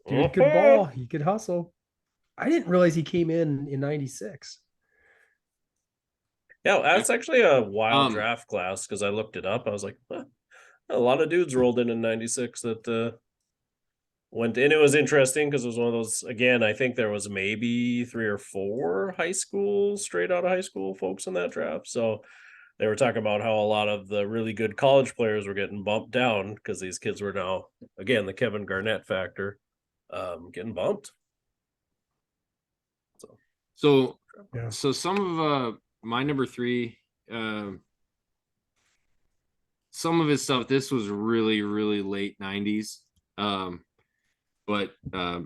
dude could ball, he could hustle. I didn't realize he came in 96. Yeah, that's actually a wild draft class because I looked it up. I was like, a lot of dudes rolled in 96 that went in. It was interesting because it was one of those, again, I think there was maybe 3 or 4 straight out of high school folks in that draft. So they were talking about how a lot of the really good college players were getting bumped down because these kids were now, again, the Kevin Garnett factor, getting bumped. So some of my number 3, some of his stuff, this was really, really late 90s. But I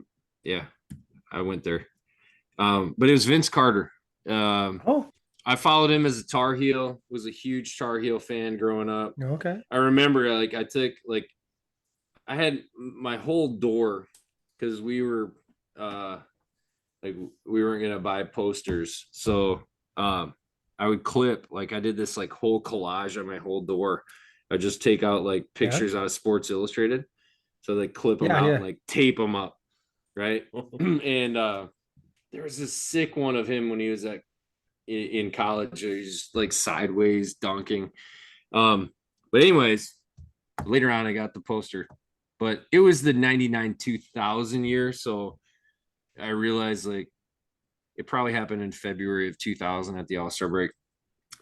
went there. But it was Vince Carter. I followed him as a Tar Heel, was a huge Tar Heel fan growing up. Okay. I remember I had my whole door because we were we weren't gonna buy posters. So I would clip, I did this whole collage on my whole door. I just take out pictures out of Sports Illustrated. So they clip them out and tape them up. Right. And there was this sick one of him when he was in college. He's just sideways dunking. But anyways, later on I got the poster, but it was the 99-2000 year. So I realized it probably happened in February of 2000 at the All-Star break.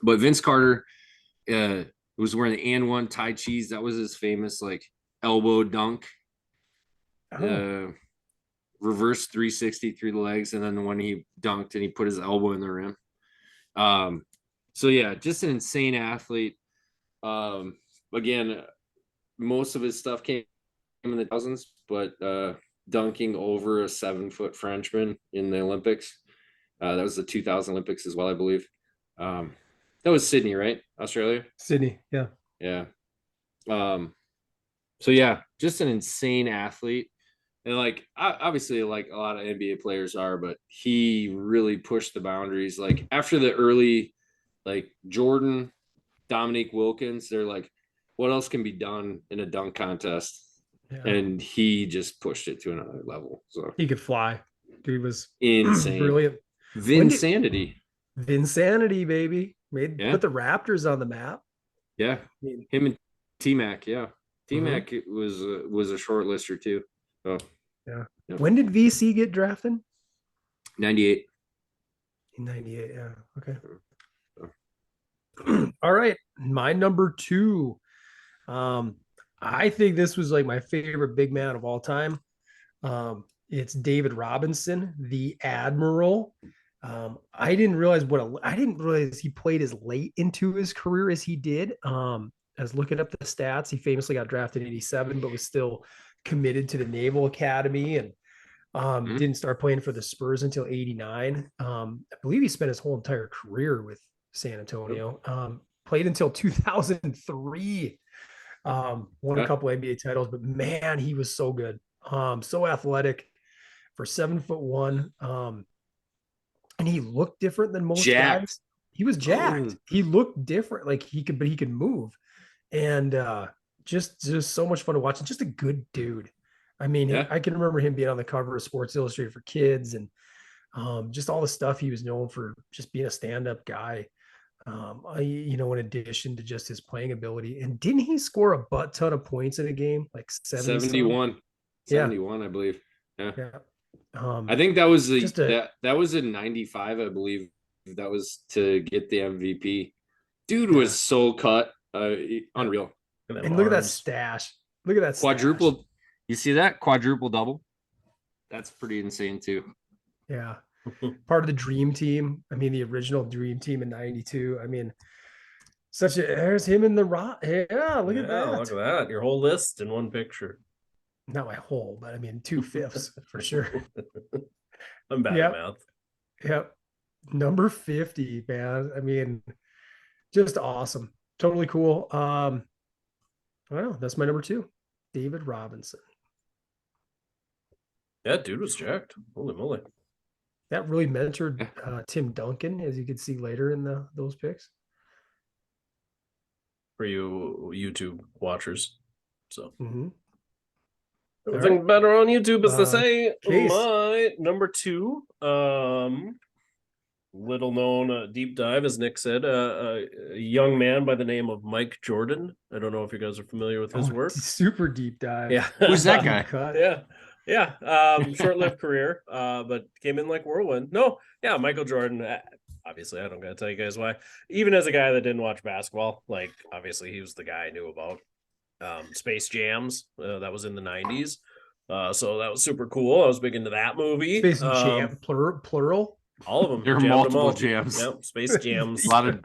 But Vince Carter was wearing the and one Tai Chi's. That was his famous elbow dunk. Reverse 360 through the legs, and then when he dunked and he put his elbow in the rim. So yeah, just an insane athlete. Again, most of his stuff came in the thousands, but dunking over a 7-foot Frenchman in the Olympics. That was the 2000 Olympics as well, I believe. That was Sydney, right? Australia? Sydney, yeah. Yeah. So yeah, just an insane athlete. And obviously a lot of NBA players are, but he really pushed the boundaries. After the early Jordan, Dominique Wilkins, they're what else can be done in a dunk contest? Yeah. And he just pushed it to another level. So he could fly. Dude was insane. Brilliant. Vinsanity. Vinsanity, baby. Put the Raptors on the map. Yeah. Him and T-Mac, yeah. T-Mac was a short lister too. Oh. Yeah. When did VC get drafted? 98. In 98, yeah. Okay. All right. My number 2. I think this was like my favorite big man of all time. It's David Robinson, the Admiral. I didn't realize he played as late into his career as he did. I was looking up the stats. He famously got drafted in 87, but was still committed to the Naval Academy and didn't start playing for the Spurs until 89. I believe he spent his whole entire career with San Antonio. Played until 2003. Won a couple NBA titles, but man, he was so good. So athletic for 7'1". And he looked different than most guys. He was jacked. He looked different. Like he could move. And just so much fun to watch. And just a good dude. I mean, I can remember him being on the cover of Sports Illustrated for kids and just all the stuff he was known for, just being a stand-up guy. In addition to just his playing ability. And didn't he score a butt ton of points in a game? Like 71. 71, I believe. Yeah. I think that was that was in 95, I believe. That was to get the MVP. Dude was so cut. Unreal. And look at that stash. Look at that quadruple. Stash. You see that? Quadruple double. That's pretty insane too. Yeah. Part of the dream team. I mean, the original dream team in 92. I mean, there's him in the rock. Yeah, look at that. Look at that. Your whole list in one picture. Not my whole, but I mean 2/5 for sure. I'm bad at math. Yep. Number 50, man. I mean, just awesome. Totally cool. I don't know. That's my number 2. David Robinson. Yeah, dude was jacked. Holy moly. That really mentored Tim Duncan, as you can see later in those picks. For you YouTube watchers. So everything better on YouTube is to say. My number 2, little known deep dive, as Nick said, a young man by the name of Mike Jordan. I don't know if you guys are familiar with his work. Super deep dive. Yeah. Who's that guy? Yeah. Short-lived career, but came in like whirlwind. Michael Jordan. Obviously, I don't gotta tell you guys why. Even as a guy that didn't watch basketball, like obviously he was the guy I knew about. Space Jams, that was in the 90s. So that was super cool. I was big into that movie. Space Jam, plural. All of them. There are multiple jams. Yep, Space Jams. A lot of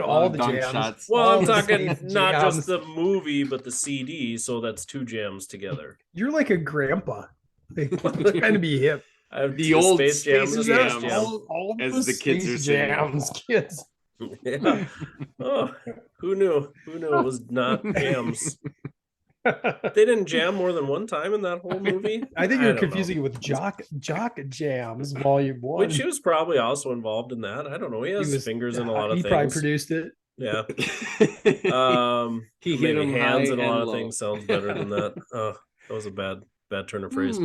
all the jams. Shots. Well, I'm talking not just the movie, but the CD. So that's 2 jams together. You're like a grandpa. Trying to be hip. The old Space Jams, all as the kids are saying. Kids. Yeah. Oh, who knew? Who knew it was not jams? They didn't jam more than one time in that whole movie. I think you're confusing it with Jock Jams Volume 1. Which he was probably also involved in that. I don't know. He has fingers in a lot of things. He probably produced it. Yeah. He hit him hands in a lot of things. Sounds better than that. That was a bad turn of phrase.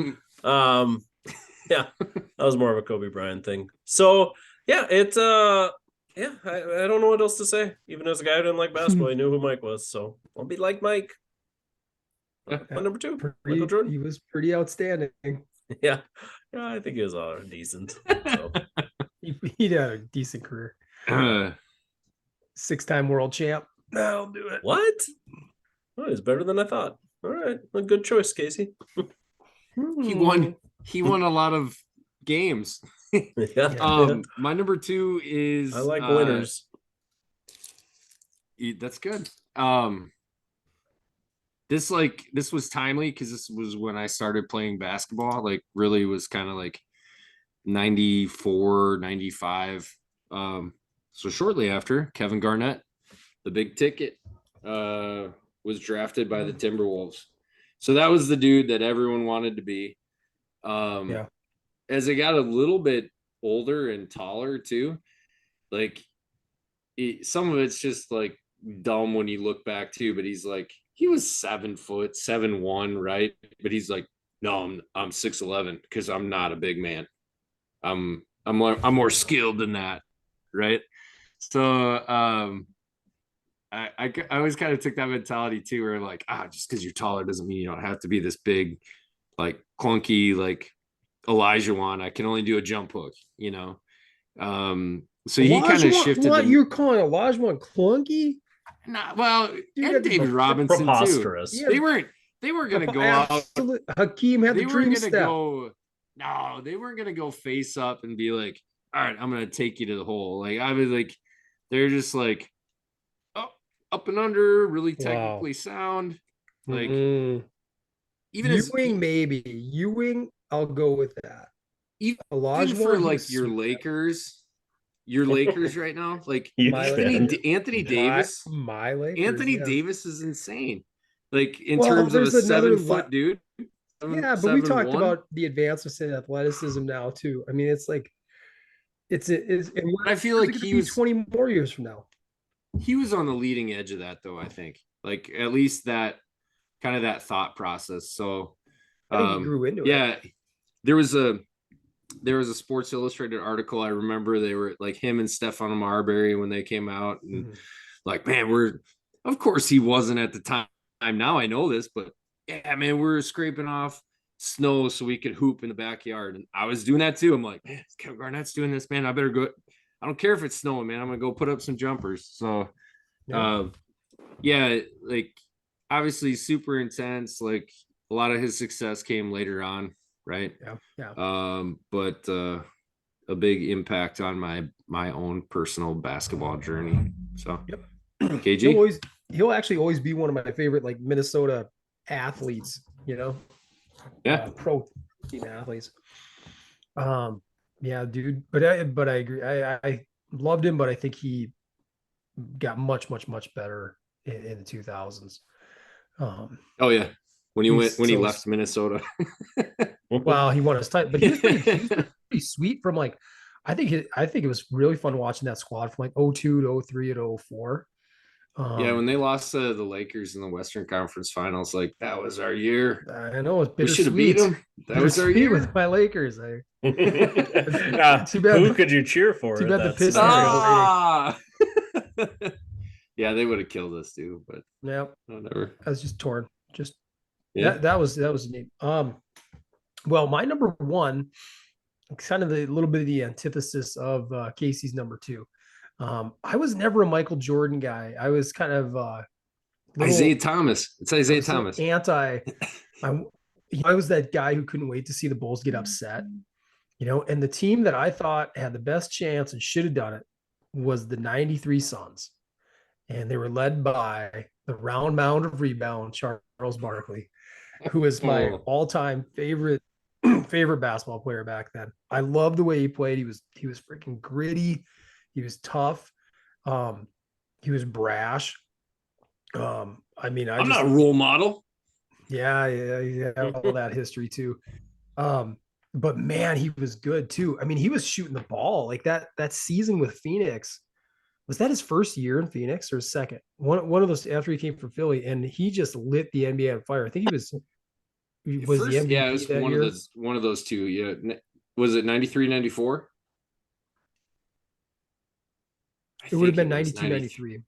Yeah, that was more of a Kobe Bryant thing. So yeah, it's I don't know what else to say. Even as a guy who didn't like basketball, I knew who Mike was. So I'll be like Mike. My number 2, Michael Jordan. He was pretty outstanding. Yeah, I think he was all decent. So. He had a decent career. 6-time world champ. I'll do it. What? Oh, he's better than I thought. All right, a good choice, Casey. He won a lot of games. My number 2 is I like winners. That's good. This was timely because this was when I started playing basketball. Like really was kind of like 94, 95. So shortly after, Kevin Garnett, the big ticket, was drafted by the Timberwolves. So that was the dude that everyone wanted to be. As I got a little bit older and taller too, like some of it's just like dumb when you look back too, but he was 7 foot, 7'1", right? But he's like, no, I'm 6'11" because I'm not a big man. I'm more skilled than that, right? So I always kind of took that mentality too, where like, just because you're taller doesn't mean you don't have to be this big, like clunky, like Elijah. I can only do a jump hook, So he kind of shifted. What you're calling Olajuwon clunky? Well, and David Robinson too. They weren't going to go out. Hakeem had the dream step. They weren't going to go face up and be like, all right, I'm going to take you to the hole. Like, I was like, they're just like, up and under, really technically sound. Like, even Ewing, maybe Ewing, I'll go with that. Even for like your Lakers right now, like Anthony Davis. My Lakers, Anthony Davis is insane. Like in terms of a 7-foot dude. But we talked about the advancements in athleticism now too. I mean, it's like I feel like he was 20 more years from now. He was on the leading edge of that, though. I think, like at least that kind of that thought process. So, I think he grew into it. There was a Sports Illustrated article. I remember they were like him and Stephon Marbury when they came out, and like, man, of course he wasn't at the time. Now I know this, but yeah, man, we're scraping off snow so we could hoop in the backyard, and I was doing that too. I'm like, man, Kevin Garnett's doing this, man. I better go. I don't care if it's snowing, man. I'm gonna go put up some jumpers. So, like obviously super intense. Like a lot of his success came later on, right? But a big impact on my own personal basketball journey. So, KG, he'll actually always be one of my favorite like Minnesota athletes. Pro team athletes. Yeah, dude. But I agree. I loved him, but I think he got much better in the 2000s. When he left Minnesota. Well, he won his title, but he was pretty sweet from like I think it was really fun watching that squad from like 02 to 03 to 04. When they lost to the Lakers in the Western Conference Finals, like that was our year. I know we should have beat them. That was our year with my Lakers. Too bad. Who could you cheer for? Too bad the Pistons. They would have killed us too. But whatever. I was just torn. That was neat. Well, my number one, kind of a little bit of the antithesis of Casey's number two. I was never a Michael Jordan guy. I was kind of Isaiah Thomas. It's Isaiah Thomas. I was that guy who couldn't wait to see the Bulls get upset. And the team that I thought had the best chance and should have done it was the 93 Suns. And they were led by the round mound of rebound, Charles Barkley, who was my all-time favorite basketball player back then. I loved the way he played. He was freaking gritty. He was tough. He was brash. I'm not a role model. Yeah, all that history too. But man, he was good too. I mean, he was shooting the ball like that season with Phoenix. Was that his first year in Phoenix or his second? One of those after he came from Philly, and he just lit the NBA on fire. I think he was the MVP. Yeah, it was one of those two. Yeah, was it 93, 94? It would have been 92, 93.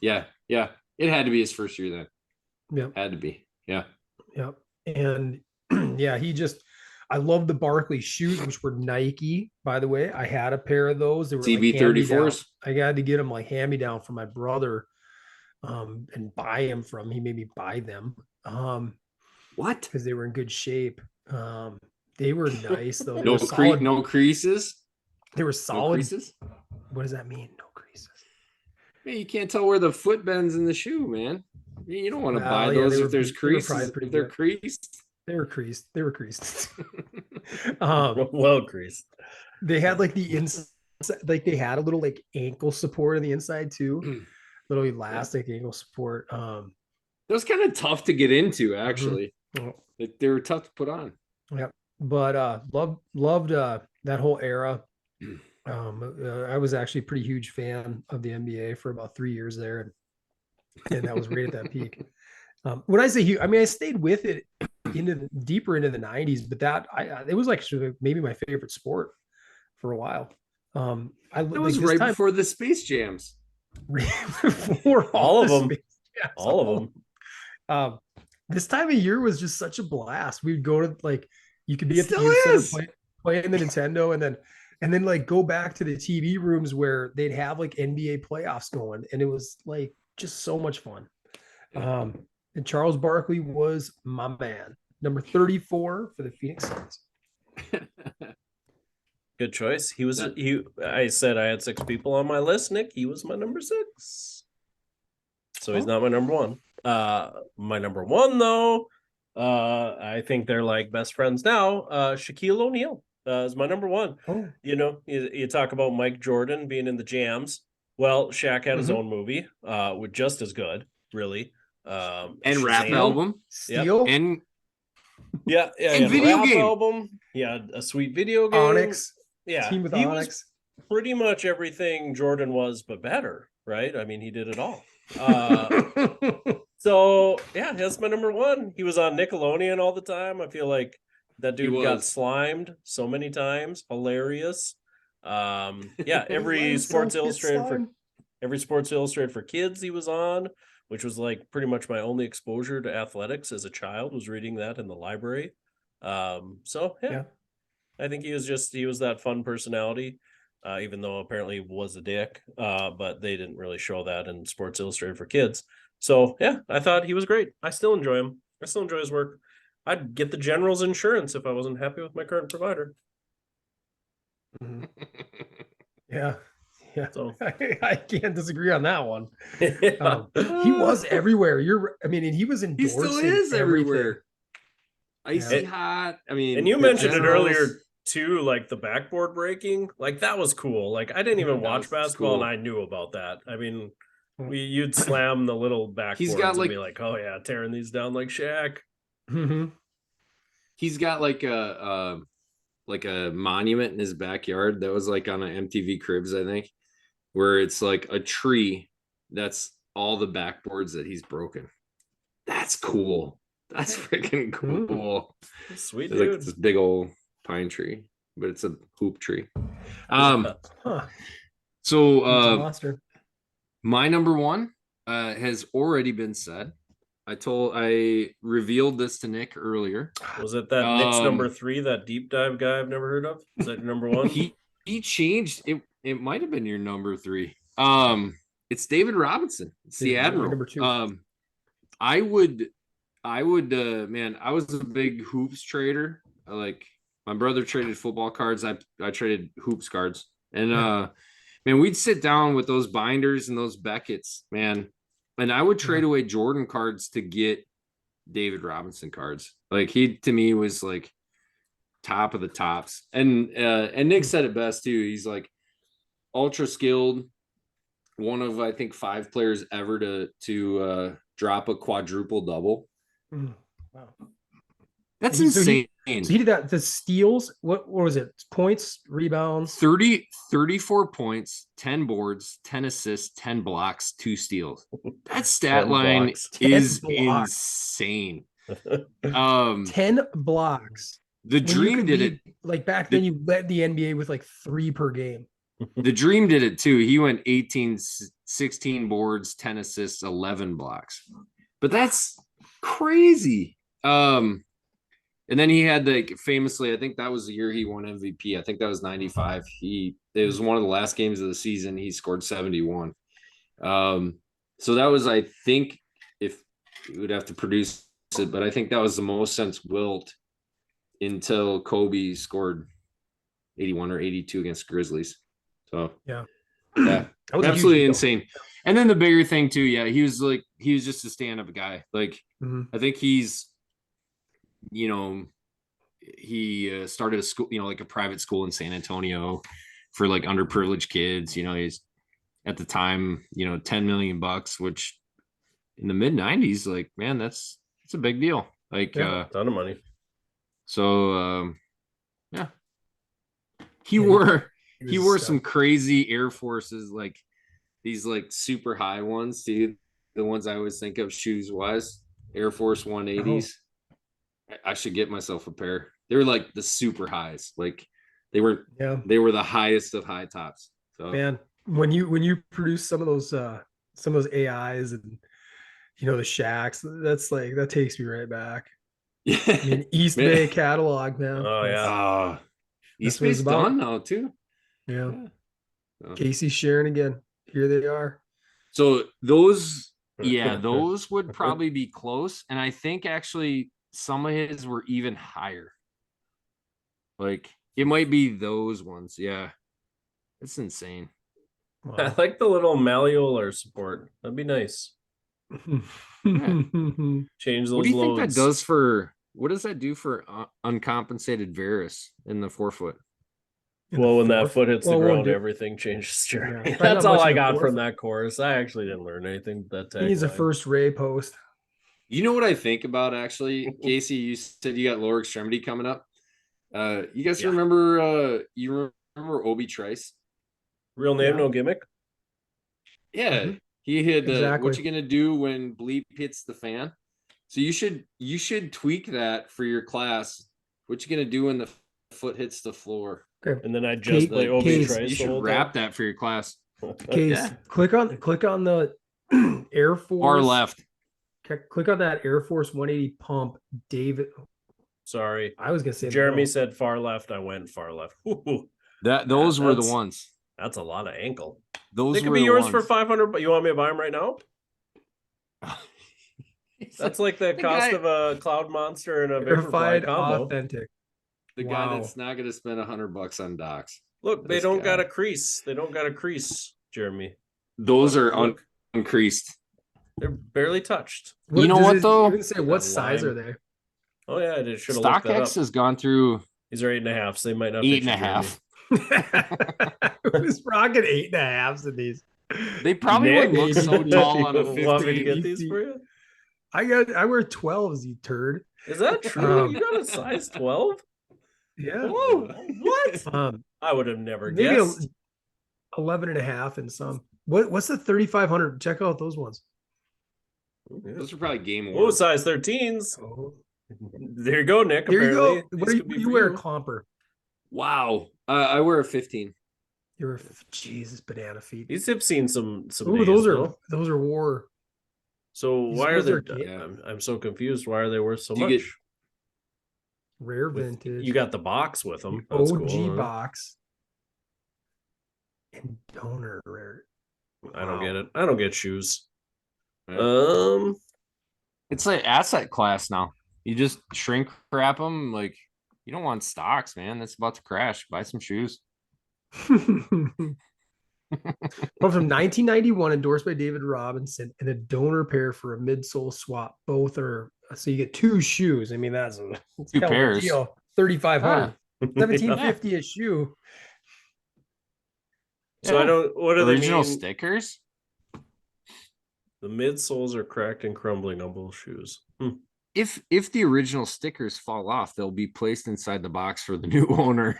Yeah. It had to be his first year then. Yeah. Had to be. Yeah. Yep. And I love the Barkley shoes, which were Nike, by the way. I had a pair of those. They were CB34s. I had to get them like hand-me-down from my brother and buy them from. He made me buy them. What? Because they were in good shape. They were nice though. No creases. They were solid. No creases? What does that mean? No creases. Man, you can't tell where the foot bends in the shoe, man. You don't want to buy those if there's creases. If they're creased. They were creased. Well creased. They had like the inside, like they had a little like ankle support on the inside too. Little elastic ankle support. That was kind of tough to get into, actually. Like they were tough to put on. Yeah, but loved that whole era. I was actually a pretty huge fan of the NBA for about 3 years there, and that was right at that peak. When I say huge, I mean I stayed with it deeper into the 90s, but it was like maybe my favorite sport. for a while. It was right before the Space Jams. Before all of them. All of them. This time of year was just such a blast. We'd go to like, you could be at the youth center playing the Nintendo, and then like go back to the TV rooms where they'd have like NBA playoffs going, and it was like just so much fun. And Charles Barkley was my man, number 34 for the Phoenix Suns. Good choice. I said I had 6 people on my list, Nick. He was my number 6. So he's not my number 1. My number 1 though, I think they're like best friends now. Shaquille O'Neal is my number 1. Oh. You know, you talk about Mike Jordan being in the jams. Well, Shaq had his own movie, with just as good, really. And Shazam, rap album. Steel. Yep. And video game album. Yeah, a sweet video game. Onyx. Yeah, Team with Onyx. Pretty much everything Jordan was, but better, right? I mean, he did it all. So yeah, that's my number 1. He was on Nickelodeon all the time. I feel like that dude got slimed so many times. Hilarious. Yeah, every Sports Illustrated for kids he was on, which was like pretty much my only exposure to athletics as a child, was reading that in the library. So yeah. I think he was that fun personality, even though apparently he was a dick, but they didn't really show that in Sports Illustrated for kids. So yeah, I thought he was great. I still enjoy him. I still enjoy his work. I'd get the General's insurance if I wasn't happy with my current provider. Mm-hmm. Yeah. So I can't disagree on that one. He was everywhere. And he was endorsed. He still is everywhere. Icy hot. I mean, and you mentioned it earlier too, like the backboard breaking. Like that was cool. Like I didn't even watch basketball, and I knew about that. I mean, you'd slam the little backboards and be like, "Oh yeah, tearing these down like Shaq." Mm-hmm. He's got like a monument in his backyard that was like on an MTV Cribs, I think, where it's like a tree that's all the backboards that he's broken. That's cool. That's freaking cool. Sweet, dude. Like this big old pine tree, but it's a hoop tree. So my number 1 has already been said. I revealed this to Nick earlier. Was it that Nick's number 3, that deep dive guy I've never heard of? Is that your number 1? He changed it. It might have been your number 3. It's David Robinson. It's the Admiral. Number 2. I would man, I was a big hoops trader. Like my brother traded football cards. I traded hoops cards. And man, we'd sit down with those binders and those Beckett's, man. And I would trade away Jordan cards to get David Robinson cards. Like he to me was like top of the tops. And Nick said it best too. He's like ultra skilled, one of I think 5 players ever to drop a quadruple double. Wow, that's insane. So he did that. The steals, what was it? Points, rebounds, 34 points, 10 boards, 10 assists, 10 blocks, 2 steals. That stat line is insane. 10 blocks. The Dream did it. Like back then, you led the NBA with like 3 per game. The Dream did it too. He went 18, 16 boards, 10 assists, 11 blocks. But that's crazy. And then he had like famously, I think that was the year he won MVP. I think that was 95. It was one of the last games of the season. He scored 71. So that was, I think, if you would have to produce it, but I think that was the most since Wilt until Kobe scored 81 or 82 against Grizzlies. So yeah, absolutely insane. And then the bigger thing too, he was just a stand-up guy. Like I think he's, he started a school, like a private school in San Antonio for like underprivileged kids. He's at the time, $10 million, which in the mid 90s, like, man, that's a big deal. Like a ton of money. So he wore some crazy Air Forces, like these like super high ones, too. The ones I always think of shoes wise, Air Force 180s. I should get myself a pair. They were like the super highs. Like They were the highest of high tops. So man, when you produce some of those AIs and the shacks, that's like, that takes me right back. Yeah. I mean, East Bay catalog, man. Oh yeah. East Bay's done now too. Yeah. Casey sharing again. Here they are. So those would probably be close. And I think actually some of his were even higher. Like it might be those ones. Yeah. It's insane. Wow. I like the little malleolar support. That'd be nice. Change those What do you loads. think that does for, what does that do for uncompensated varus in the forefoot? Well, when that foot hits the ground, everything changes, Jeremy. Yeah, that's all I got from that course. I actually didn't learn anything. That he needs a first ray post. You know what I think about, actually, Casey? You said you got lower extremity coming up. You guys remember? You remember Obi Trice? Real name, no gimmick. Yeah, he had. What you gonna do when bleep hits the fan? So you should tweak that for your class. What you gonna do when the foot hits the floor? Okay. And then I just play Obi Trice. You should wrap that for your class. Case, click on the Air Force. Far left. Click on that Air Force 180 pump, David. Sorry, I was gonna say Jeremy said far left. I went far left. Those were the ones. That's a lot of ankle. Those could be yours for 500. But you want me to buy them right now? That's like the cost of a Cloud Monster and a Verified combo. Authentic. The guy that's not going to spend $100 on docks. Look, they don't got a crease. They don't got a crease, Jeremy. Those are uncreased. They're barely touched. You know what though? You didn't say what size are they? Oh yeah, I did. Should have looked that up. StockX has gone through. These are 8.5. So they might not. 8.5. Who's rocking 8.5s in these? They probably wouldn't look so tall on a 50. Want me to get these for you? I wear 12s, you turd. Is that true? You got a size 12? Yeah. Whoa, what? I would have never guessed. 11.5 in some. What's the 3,500? Check out those ones. Those are probably game worn. Oh, size 13s. Oh. There you go, Nick. There you go. What do you wear, Clomper? Wow. I wear a 15. You're Jesus, banana feet. These have seen some. Ooh, those are war. So why are they? I'm so confused. Why are they worth so much? Rare vintage. You got the box with them. That's OG cool, box. And donor rare. I don't get it. I don't get shoes. It's like asset class now. You just shrink wrap them. Like you don't want stocks, man. That's about to crash. Buy some shoes. From 1991, endorsed by David Robinson, and a donor pair for a midsole swap. Both are so you get two shoes. I mean, that's two pairs. 3,500, 1,750 a shoe. So I don't. What are the original stickers? The midsoles are cracked and crumbling on both shoes. If the original stickers fall off, they'll be placed inside the box for the new owner.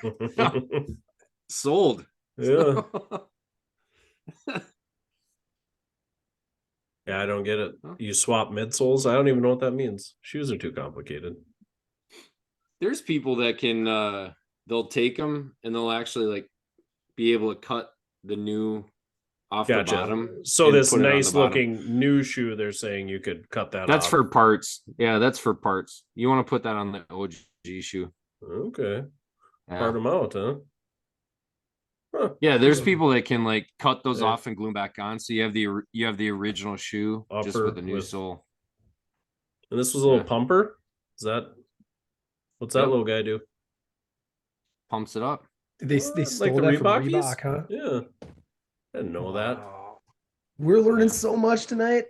Sold. Yeah. Yeah, I don't get it. You swap midsoles? I don't even know what that means. Shoes are too complicated. There's people that can they'll take them and they'll actually like be able to cut the new off the bottom. So this nice looking new shoe, they're saying you could cut that That's off. for parts. Yeah, that's for parts. You want to put that on the OG shoe. Okay. Yeah. Part them out, huh? Yeah, there's people that can like cut those off and glue them back on. So you have the original shoe just with the new sole. And this was a little pumper. What's that little guy do? Pumps it up. They stole like the that from Reebok, huh? Yeah, I didn't know that. We're learning so much tonight.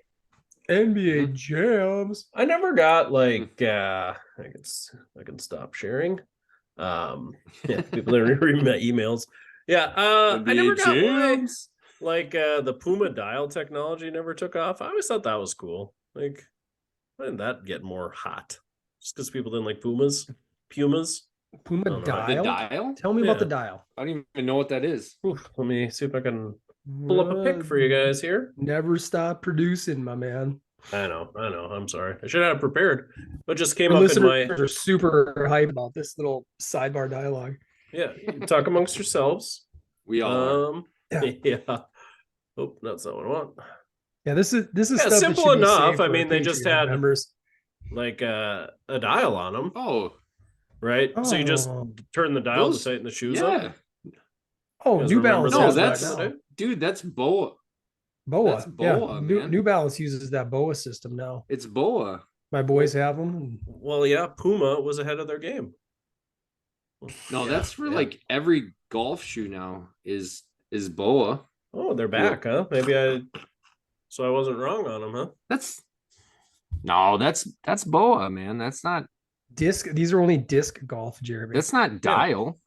NBA jams. I never got like I can stop sharing. People are reading my emails. Yeah, I never got like the Puma dial technology never took off. I always thought that was cool. Like, why didn't that get more hot? Just because people didn't like Pumas? Puma dial? The dial? Tell me about the dial. I don't even know what that is. Oof, let me see if I can pull up a pic for you guys here. Never stop producing, my man. I know. I'm sorry. I should have prepared, but just came up in my. Are super hyped about this little sidebar dialogue. Yeah, you talk amongst yourselves. We all yeah. Oh, that's not what I want. Yeah, this is stuff simple that should enough. Be I mean, they just had members. like a dial on them. Oh, right. So you just turn the dial to tighten the shoes up. Oh, New Balance. No, that's dude. That's BOA. BOA. That's BOA, man. New Balance uses that BOA system now. It's BOA. My boys have them. Well, yeah, Puma was ahead of their game. No, that's for like every golf shoe now is BOA. Oh, they're back, huh? Maybe I wasn't wrong on them, huh? That's BOA, man. That's not disc. These are only disc golf, Jeremy. That's not dial.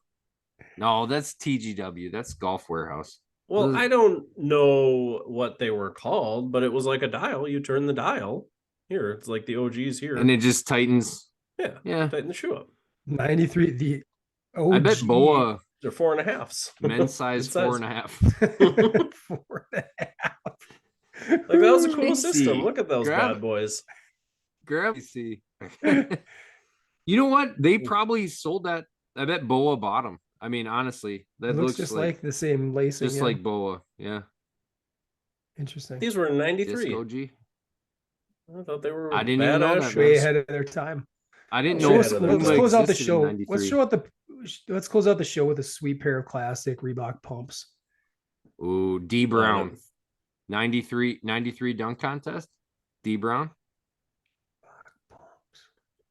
No, that's TGW. That's Golf Warehouse. Well, I don't know what they were called, but it was like a dial. You turn the dial. Here, it's like the OGs here. And it just tightens. Yeah. Tighten the shoe up. 93. The OG. I bet BOA. They're 4.5s. Men's size 4.5. 4.5. Like, that was a cool system. Look at those bad boys. See. You know what? They probably sold that. I bet BOA bought them. I mean, honestly, that looks just like the same lacing. Just like BOA. Yeah. Interesting. These were in 93. Disc OG. I thought they were. I didn't even know that. Way ahead of their time. I didn't know. Let's close out the show. Let's close out the show with a sweet pair of classic Reebok pumps. Ooh, D Brown, 93 dunk contest. D Brown.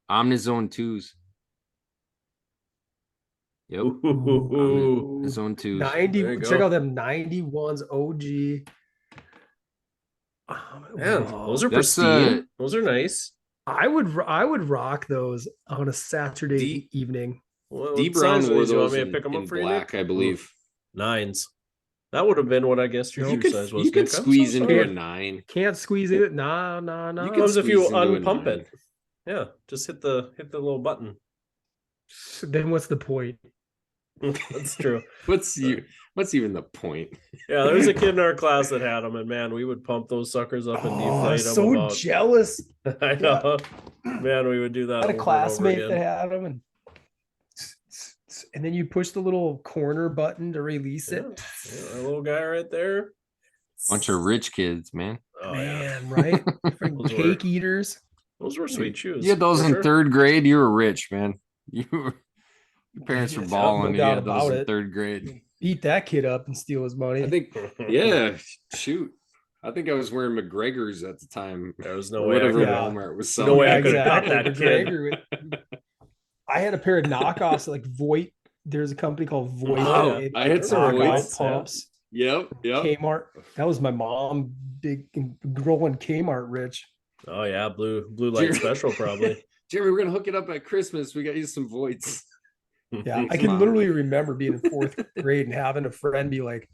Omnizone 2s. Yep. Zone 2s. 90. Check out them 91s OG. Man, those are pristine. Those are nice. I would rock those on a Saturday evening. Well, D Brown wore those. You want me to pick them up for black, I believe. 9s. That would have been what I guess your shoe size was. You could squeeze into a 9. Can't squeeze it. No. You can if you unpump it. Yeah, just hit the little button. Then what's the point? That's true. What's even the point? Yeah, there was a kid in our class that had them, and man, we would pump those suckers up and deflate them. So jealous. I know, man. We would do that. I had a classmate that had them, and then you push the little corner button to release it. Yeah, our little guy right there. Bunch of rich kids, man. Oh, man, right? Cake eaters. Those were sweet shoes. You had those in 3rd grade. You were rich, man. Your parents were balling. You had those in 3rd grade. Beat that kid up and steal his money. I think, yeah, shoot. I think I was wearing McGregor's at the time. There was no way. Whatever Walmart was selling. No way I could have got that kid. I had a pair of knockoffs like Voight. There's a company called Voight. I had some Voight pumps. Yep. Kmart. That was my mom. Big growing Kmart rich. Oh yeah, blue light special probably. Jeremy, we're gonna hook it up at Christmas. We got you some Voights. Yeah, I can literally remember being in 4th grade and having a friend be like,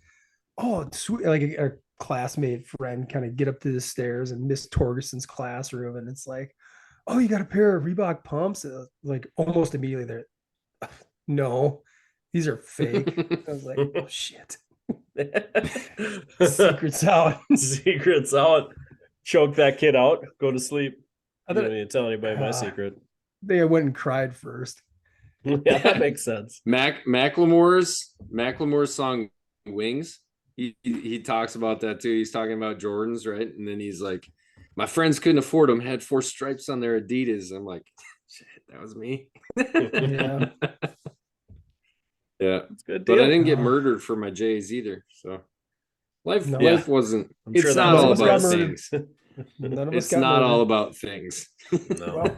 "Oh, sweet," like a classmate friend kind of get up to the stairs in Miss Torgerson's classroom, and it's like, "Oh, you got a pair of Reebok pumps?" Like almost immediately, they're, "No, these are fake." I was like, "Oh shit." Secret's out. Secret's out. Choke that kid out. Go to sleep. I don't need to tell anybody my secret. They went and cried first. Yeah, that makes sense. Macklemore's song "Wings." He talks about that too. He's talking about Jordans, right? And then he's like, "My friends couldn't afford them. Had 4 stripes on their Adidas." I'm like, "Shit, that was me." Yeah. Yeah, it's good. Deal. But I didn't get murdered for my J's either. So life wasn't. It's not all about things. It's not all about things. No. Well,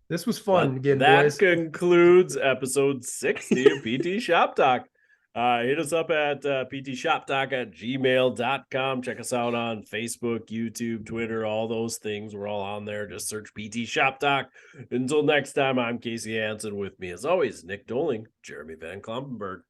this was fun again. That boys. concludes episode 60 of PT Shop Talk. Hit us up at ptshoptalk@gmail.com. Check us out on Facebook, YouTube, Twitter, all those things. We're all on there. Just search PT Shop Talk. Until next time, I'm Casey Hansen. With me, as always, Nick Doling, Jeremy Van Klompenberg.